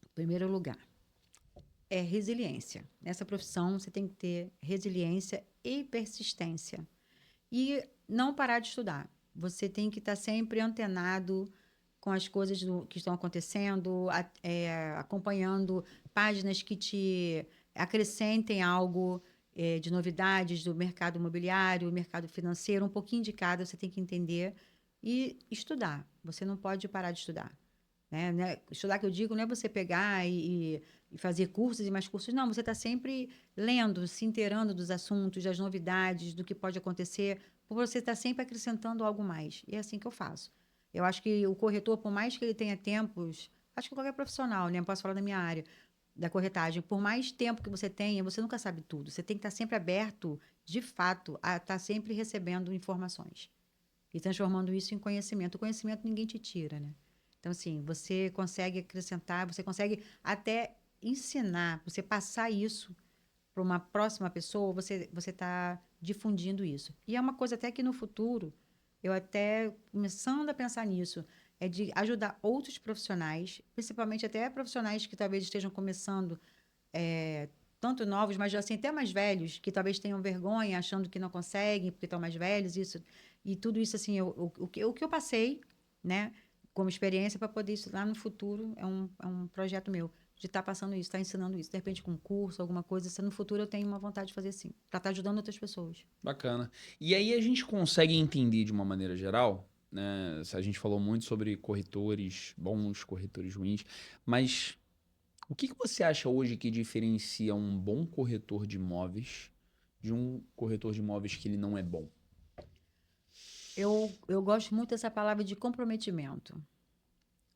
em primeiro lugar, é resiliência. Nessa profissão, você tem que ter resiliência e persistência. E não parar de estudar. Você tem que estar sempre antenado com as coisas que estão acontecendo, acompanhando páginas que te acrescentem algo de novidades do mercado imobiliário, mercado financeiro, um pouquinho de cada, você tem que entender e estudar. Você não pode parar de estudar. Estudar, que eu digo, não é você pegar e fazer cursos e mais cursos, não. Você está sempre lendo, se inteirando dos assuntos, das novidades, do que pode acontecer, por você estar sempre acrescentando algo mais. E é assim que eu faço. Eu acho que o corretor, por mais que ele tenha tempos, acho que qualquer profissional, né? Eu posso falar da minha área, da corretagem, por mais tempo que você tenha, você nunca sabe tudo. Você tem que estar sempre aberto, de fato, a estar sempre recebendo informações e transformando isso em conhecimento. O conhecimento ninguém te tira, né? Então, assim, você consegue acrescentar, você consegue até ensinar, você passar isso para uma próxima pessoa, você está difundindo isso. E é uma coisa até que no futuro, eu até começando a pensar nisso, é de ajudar outros profissionais, principalmente até profissionais que talvez estejam começando, tanto novos, mas assim, até mais velhos, que talvez tenham vergonha, achando que não conseguem, porque estão mais velhos, isso. E tudo isso, assim, o que eu passei, né, como experiência para poder isso lá no futuro, é um projeto meu, de estar passando isso, estar ensinando isso. De repente, com um curso, alguma coisa, se no futuro eu tenho uma vontade de fazer assim, para estar ajudando outras pessoas. Bacana. E aí a gente consegue entender de uma maneira geral, né? A gente falou muito sobre corretores bons, corretores ruins, mas o que que você acha hoje que diferencia um bom corretor de imóveis de um corretor de imóveis que ele não é bom? Eu gosto muito dessa palavra de comprometimento.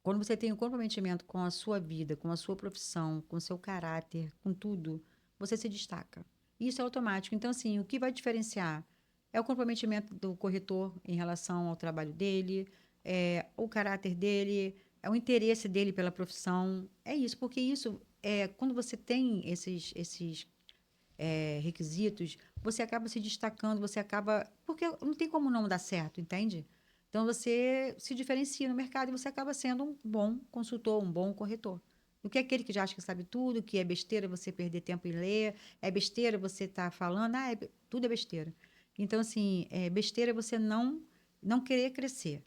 Quando você tem um comprometimento com a sua vida, com a sua profissão, com o seu caráter, com tudo, você se destaca. Isso é automático. Então, assim, o que vai diferenciar é o comprometimento do corretor em relação ao trabalho dele, o caráter dele, é o interesse dele pela profissão. É isso, porque isso, quando você tem esses requisitos, você acaba se destacando, você acaba. Porque não tem como não dar certo, entende? Então você se diferencia no mercado e você acaba sendo um bom consultor, um bom corretor. Do que aquele que já acha que sabe tudo, que é besteira você perder tempo em ler, é besteira você estar falando, tudo é besteira. Então, assim, besteira você não querer crescer.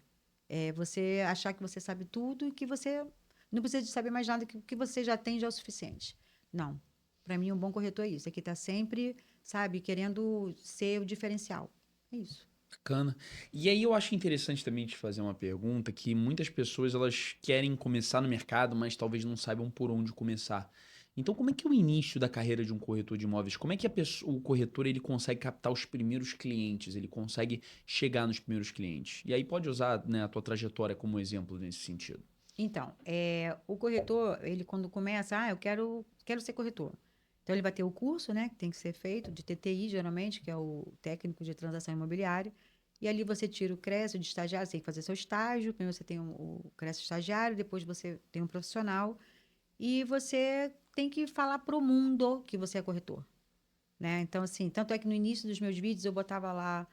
É você achar que você sabe tudo e que você não precisa de saber mais nada, que o que você já tem já é o suficiente. Não. Para mim, um bom corretor é isso. É que está sempre, sabe, querendo ser o diferencial. É isso. Bacana. E aí eu acho interessante também te fazer uma pergunta que muitas pessoas elas querem começar no mercado, mas talvez não saibam por onde começar. Então, como é que é o início da carreira de um corretor de imóveis? Como é que o corretor ele consegue captar os primeiros clientes? Ele consegue chegar nos primeiros clientes? E aí pode usar, né, a tua trajetória como exemplo nesse sentido. Então, o corretor, ele quando começa, eu quero ser corretor. Então, ele vai ter o curso, né, que tem que ser feito, de TTI, geralmente, que é o técnico de transação imobiliária. E ali você tira o CRESSO de estagiário, você tem que fazer seu estágio. Primeiro você tem o CRESSO estagiário, depois você tem um profissional. E você tem que falar para o mundo que você é corretor, né? Então, assim, tanto é que no início dos meus vídeos eu botava lá,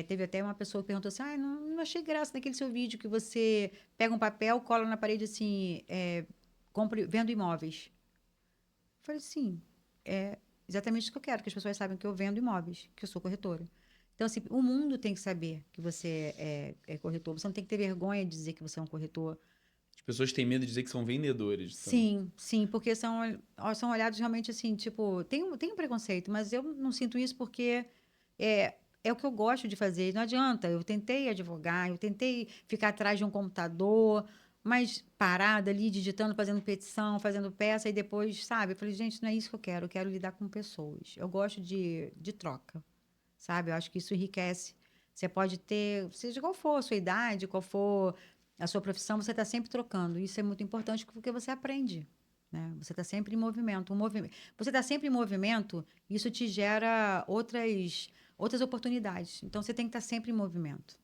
teve até uma pessoa que perguntou assim, não achei graça naquele seu vídeo que você pega um papel, cola na parede assim, vendo imóveis. Eu falei, sim, é exatamente isso que eu quero, que as pessoas saibam que eu vendo imóveis, que eu sou corretora. Então, assim, o mundo tem que saber que você é corretor. Você não tem que ter vergonha de dizer que você é um corretor. As pessoas têm medo de dizer que são vendedores também. Sim, sim, porque são olhados realmente assim, tipo, tem um preconceito, mas eu não sinto isso porque é o que eu gosto de fazer. Não adianta, eu tentei advogar, eu tentei ficar atrás de um computador, mas parada ali, digitando, fazendo petição, fazendo peça, e depois, sabe? Eu falei, gente, não é isso que eu quero lidar com pessoas. Eu gosto de troca, sabe? Eu acho que isso enriquece. Você pode ter, seja qual for a sua idade, qual for a sua profissão, você está sempre trocando. Isso é muito importante porque você aprende, né? Você está sempre em movimento. Você está sempre em movimento, isso te gera outras oportunidades. Então, você tem que estar sempre em movimento.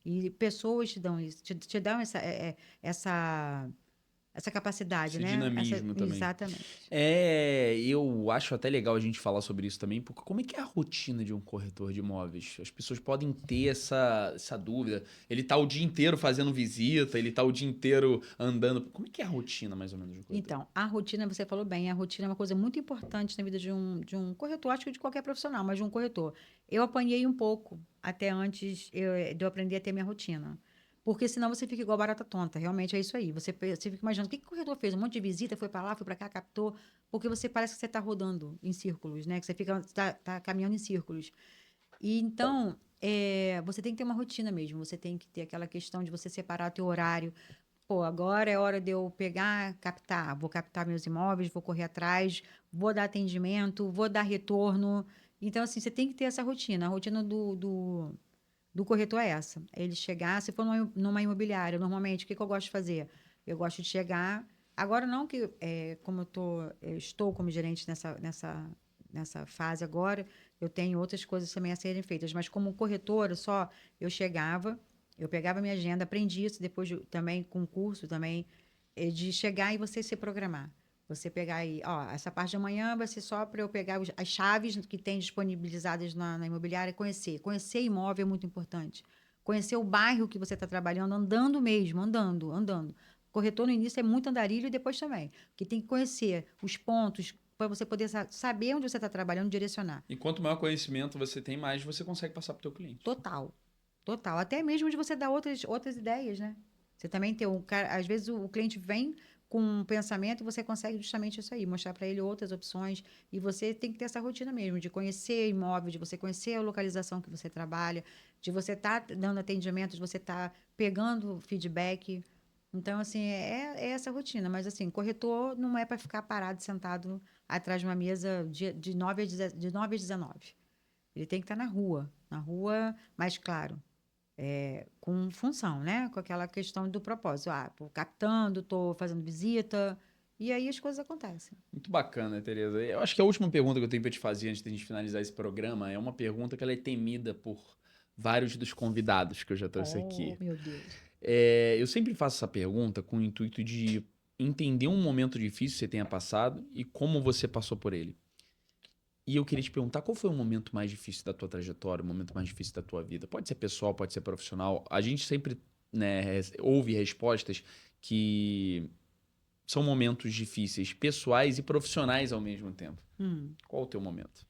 E pessoas te dão isso, te dão essa capacidade, Esse né? dinamismo também. Exatamente. Eu acho até legal a gente falar sobre isso também, porque como é que é a rotina de um corretor de imóveis? As pessoas podem ter essa dúvida. Ele tá o dia inteiro fazendo visita, ele tá o dia inteiro andando. Como é que é a rotina, mais ou menos, de um corretor? Então, a rotina, você falou bem, a rotina é uma coisa muito importante na vida de um corretor, acho que de qualquer profissional, mas de um corretor. Eu apanhei um pouco até antes de eu aprender a ter minha rotina. Porque senão você fica igual barata tonta, realmente é isso aí. Você fica imaginando, o que o corretor fez? Um monte de visita, foi para lá, foi para cá, captou. Porque você parece que você está rodando em círculos, né? Que você fica, tá caminhando em círculos. E então, você tem que ter uma rotina mesmo. Você tem que ter aquela questão de você separar teu horário. Pô, agora é hora de eu pegar, captar. Vou captar meus imóveis, vou correr atrás, vou dar atendimento, vou dar retorno. Então, assim, você tem que ter essa rotina. A rotina do corretor é essa. É ele chegar, se for numa imobiliária, normalmente, o que eu gosto de fazer? Eu gosto de chegar. Agora, não que, como eu estou como gerente nessa fase agora, eu tenho outras coisas também a serem feitas, mas como corretora, só eu chegava, eu pegava minha agenda, aprendi isso depois também com curso também, de chegar e você se programar. Você pegar aí, ó, essa parte de amanhã vai ser só para eu pegar as chaves que tem disponibilizadas na imobiliária, conhecer. Conhecer imóvel é muito importante. Conhecer o bairro que você está trabalhando, andando mesmo, andando. Corretor no início é muito andarilho e depois também. Que tem que conhecer os pontos para você poder saber onde você está trabalhando, direcionar. E quanto maior conhecimento você tem, mais você consegue passar para o teu cliente. Total. Total. Até mesmo de você dar outras ideias, né? Você também tem um cara, às vezes o cliente vem com um pensamento e você consegue justamente isso aí, mostrar para ele outras opções. E você tem que ter essa rotina mesmo, de conhecer imóvel, de você conhecer a localização que você trabalha, de você estar dando atendimento, de você estar pegando feedback. Então, assim, é essa rotina. Mas, assim, corretor não é para ficar parado, sentado atrás de uma mesa de 9 às 19. Ele tem que estar na rua, mas claro, com função, né? Com aquela questão do propósito. Ah, tô captando, tô fazendo visita, e aí as coisas acontecem. Muito bacana, Tereza. Eu acho que a última pergunta que eu tenho para te fazer antes de a gente finalizar esse programa é uma pergunta que ela é temida por vários dos convidados que eu já trouxe Oh, aqui. meu Deus. Eu sempre faço essa pergunta com o intuito de entender um momento difícil que você tenha passado e como você passou por ele. E eu queria te perguntar, qual foi o momento mais difícil da tua trajetória, o momento mais difícil da tua vida? Pode ser pessoal, pode ser profissional. A gente sempre, né, ouve respostas que são momentos difíceis, pessoais e profissionais ao mesmo tempo. Qual o teu momento?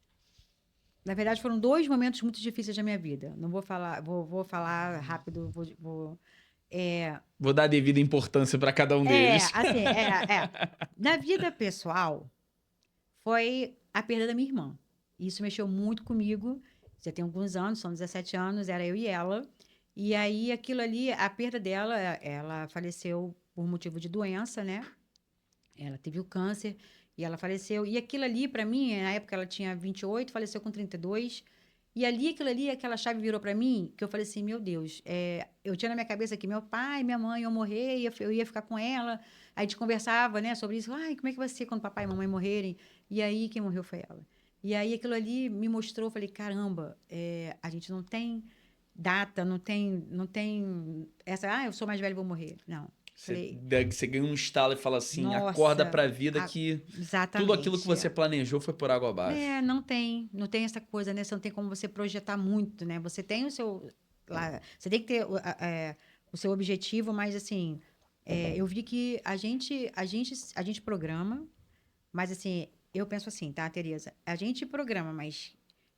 Na verdade, foram 2 momentos muito difíceis da minha vida. Não vou falar, vou falar rápido, Vou dar a devida importância para cada um deles. assim, Na vida pessoal, foi a perda da minha irmã. Isso mexeu muito comigo. Já tem alguns anos, são 17 anos, era eu e ela. E aí, aquilo ali, a perda dela, ela faleceu por motivo de doença, né? Ela teve o câncer e ela faleceu. E aquilo ali, para mim, na época ela tinha 28, faleceu com 32. E ali, aquela chave virou para mim, que eu falei assim, meu Deus, eu tinha na minha cabeça que meu pai, minha mãe iam morrer, eu ia ficar com ela. Aí a gente conversava, né, sobre isso. Ai, como é que vai ser quando papai e mamãe morrerem? E aí, quem morreu foi ela. E aí, aquilo ali me mostrou, eu falei, caramba, a gente não tem data, não tem essa, eu sou mais velho, vou morrer. Não. Falei, Você ganha um estalo e fala assim, acorda nossa, pra vida que tudo aquilo que exatamente. você planejou foi por água abaixo. Não tem essa coisa, né? Você não tem como você projetar muito, né? Você tem o seu, lá, você tem que ter o seu objetivo, mas assim, eu vi que a gente programa, mas assim, eu penso assim, tá, Tereza? A gente programa, mas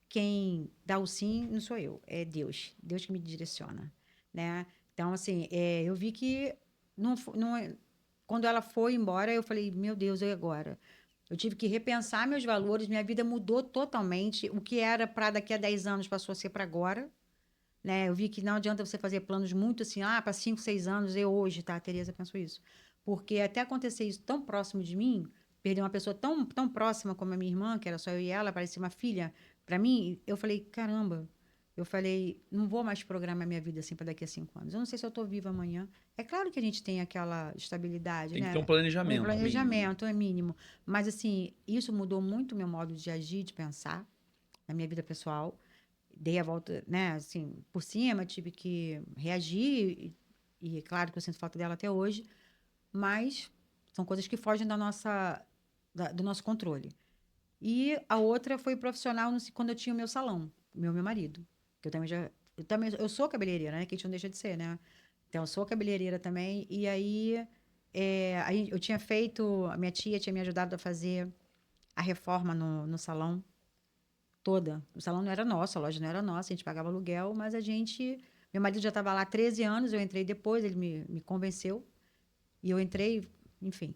quem dá o sim não sou eu, é Deus que me direciona, né? Então, assim, eu vi que quando ela foi embora, eu falei, meu Deus, e agora? Eu tive que repensar meus valores, minha vida mudou totalmente. O que era para daqui a 10 anos passou a ser para agora, né? Eu vi que não adianta você fazer planos muito assim, para 5, 6 anos, eu hoje, tá? A Tereza pensou isso. Porque até acontecer isso tão próximo de mim, perder uma pessoa tão, tão próxima como a minha irmã, que era só eu e ela, parecia uma filha, para mim, eu falei, caramba. Eu falei, não vou mais programar minha vida assim para daqui a 5 anos. Eu não sei se eu estou viva amanhã. É claro que a gente tem aquela estabilidade, Tem que ter um né? Um planejamento mínimo, né? planejamento é mínimo. Mas, assim, isso mudou muito o meu modo de agir, de pensar na minha vida pessoal. Dei a volta, né, assim, por cima, tive que reagir. E é claro que eu sinto falta dela até hoje. Mas são coisas que fogem do nosso controle. E a outra foi profissional quando eu tinha o meu salão, meu marido. Que eu sou cabeleireira, né? Que a gente não deixa de ser, né? Então, eu sou cabeleireira também. E aí eu tinha feito, a minha tia tinha me ajudado a fazer a reforma no salão toda. O salão não era nosso, a loja não era nossa, a gente pagava aluguel, mas meu marido já estava lá há 13 anos, eu entrei depois, ele me convenceu. E eu entrei, enfim.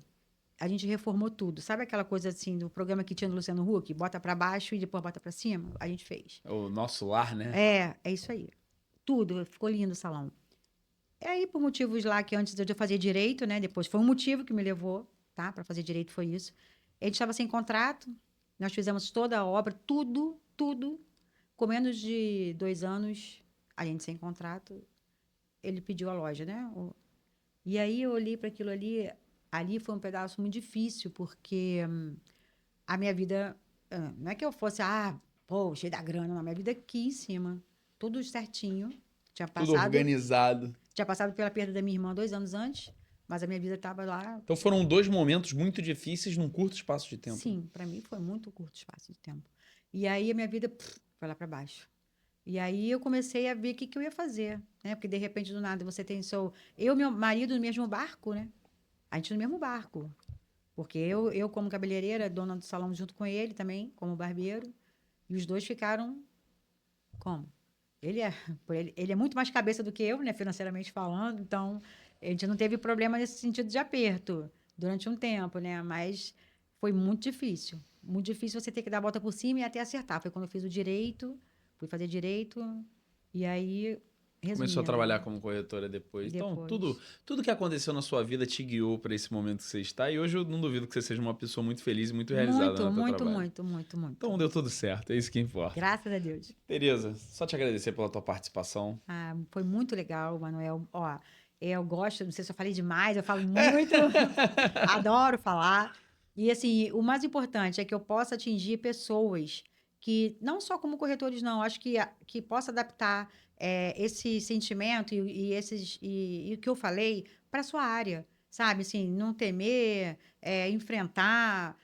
a gente reformou tudo. Sabe aquela coisa assim do programa que tinha no Luciano Huck? Bota para baixo e depois bota para cima? A gente fez. O nosso lar, né? É isso aí. Tudo, ficou lindo o salão. E aí, por motivos lá que antes de eu fazer direito, né? Depois foi um motivo que me levou, tá? Para fazer direito foi isso. A gente estava sem contrato, nós fizemos toda a obra, tudo. Com menos de 2 anos, a gente sem contrato, ele pediu a loja, né? E aí eu olhei para aquilo ali foi um pedaço muito difícil, porque a minha vida, não é que eu fosse, pô, cheio da grana, não, minha vida aqui em cima, tudo certinho. Tudo organizado. Tinha passado pela perda da minha irmã 2 anos antes, mas a minha vida estava lá. Então foram 2 momentos muito difíceis num curto espaço de tempo. Sim, para mim foi muito curto espaço de tempo. E aí a minha vida foi lá para baixo. E aí eu comecei a ver o que eu ia fazer, né? Porque de repente do nada você tem eu e meu marido no mesmo barco, né? A gente no mesmo barco. Porque eu como cabeleireira, dona do salão junto com ele também, como barbeiro, e os dois ficaram como? Ele é muito mais cabeça do que eu, né, financeiramente falando, então a gente não teve problema nesse sentido de aperto durante um tempo, né? Mas foi muito difícil. Muito difícil você ter que dar a volta por cima e até acertar. Foi quando eu fiz o direito, fui fazer direito, e aí, Começou a resumindo, trabalhar como corretora depois. Então, tudo que aconteceu na sua vida te guiou para esse momento que você está. E hoje eu não duvido que você seja uma pessoa muito feliz e muito realizada no teu trabalho. Muito. Então deu tudo certo, é isso que importa. Graças a Deus. Tereza, só te agradecer pela tua participação. Foi muito legal, Manuel. Ó, eu gosto, não sei se eu falei demais, eu falo muito, adoro falar. E assim, o mais importante é que eu possa atingir pessoas que, não só como corretores, não, acho que possa adaptar esse sentimento e o que eu falei para sua área, sabe? Assim, não temer, enfrentar,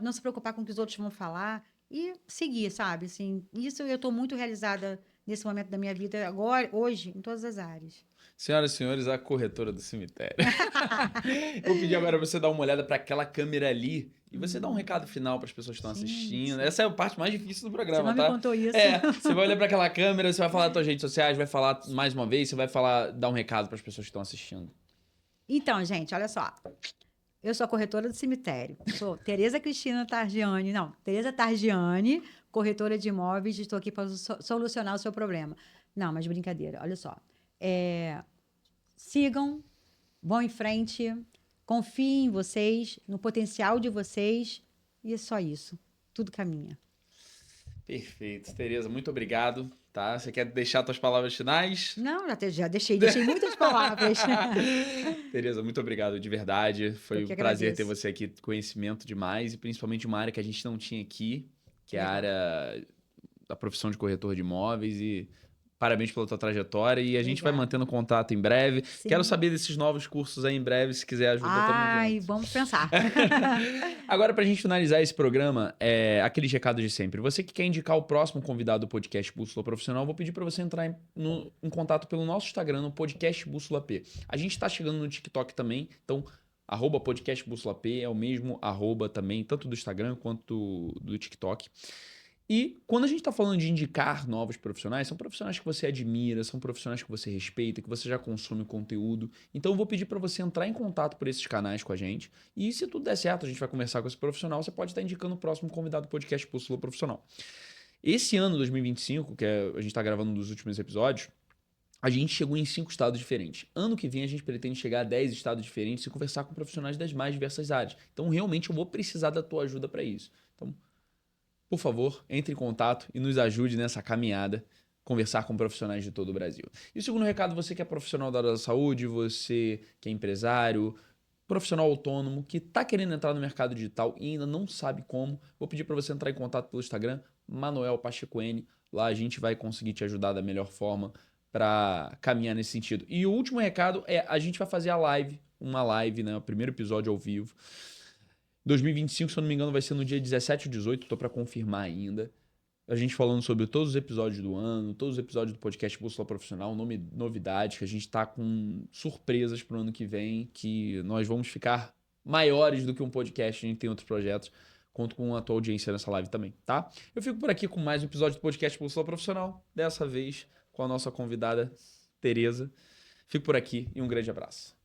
não se preocupar com o que os outros vão falar e seguir, sabe? Assim, isso eu estou muito realizada nesse momento da minha vida, agora, hoje, em todas as áreas. Senhoras e senhores, a corretora do cemitério. Vou pedir agora para você dar uma olhada para aquela câmera ali e você dar um recado final para as pessoas que estão assistindo. Sim. Essa é a parte mais difícil do programa, Você não tá? me contou isso. Você vai olhar para aquela câmera, você vai falar das suas redes sociais, vai falar mais uma vez, você vai dar um recado para as pessoas que estão assistindo. Então, gente, olha só. Eu sou a corretora do cemitério. Sou Tereza Cristina Targiani. Não, Tereza Targiani, corretora de imóveis. Estou aqui para solucionar o seu problema. Não, mas brincadeira. Olha só. Sigam, vão em frente, confiem em vocês, no potencial de vocês. E é só isso. Tudo caminha. Perfeito. Tereza, muito obrigado. Tá? Você quer deixar suas palavras finais? Não, já deixei muitas palavras. Tereza, muito obrigado de verdade. Foi um prazer ter agradeço. você aqui, conhecimento demais, e principalmente uma área que a gente não tinha aqui, que é a área da profissão de corretor de imóveis. E parabéns pela tua trajetória e a gente vai mantendo contato em breve. Sim. Quero saber desses novos cursos aí em breve, se quiser ajuda, tamo junto. Vamos pensar. Agora, pra gente finalizar esse programa, aqueles recados de sempre. Você que quer indicar o próximo convidado do podcast Bússola Profissional, vou pedir pra você entrar em contato pelo nosso Instagram, no podcast Bússola P. A gente tá chegando no TikTok também, então @podcast Bússola P é o mesmo @ também, tanto do Instagram quanto do TikTok. E quando a gente está falando de indicar novos profissionais, são profissionais que você admira, são profissionais que você respeita, que você já consome conteúdo. Então eu vou pedir para você entrar em contato por esses canais com a gente. E se tudo der certo, a gente vai conversar com esse profissional, você pode estar indicando o próximo convidado do podcast Bússola Profissional. Esse ano, 2025, a gente está gravando um dos últimos episódios, a gente chegou em 5 estados diferentes. Ano que vem a gente pretende chegar a 10 estados diferentes e conversar com profissionais das mais diversas áreas. Então realmente eu vou precisar da tua ajuda para isso. Então, por favor, entre em contato e nos ajude nessa caminhada, conversar com profissionais de todo o Brasil. E o segundo recado, você que é profissional da área da saúde, você que é empresário, profissional autônomo, que está querendo entrar no mercado digital e ainda não sabe como, vou pedir para você entrar em contato pelo Instagram, Manuel Pacheco N. Lá a gente vai conseguir te ajudar da melhor forma para caminhar nesse sentido. E o último recado a gente vai fazer uma live, né, o primeiro episódio ao vivo. 2025, se eu não me engano, vai ser no dia 17 ou 18, tô para confirmar ainda. A gente falando sobre todos os episódios do ano, todos os episódios do podcast Bússola Profissional, novidades, que a gente tá com surpresas pro ano que vem, que nós vamos ficar maiores do que um podcast, a gente tem outros projetos. Conto com a tua audiência nessa live também, tá? Eu fico por aqui com mais um episódio do podcast Bússola Profissional, dessa vez com a nossa convidada Tereza. Fico por aqui e um grande abraço.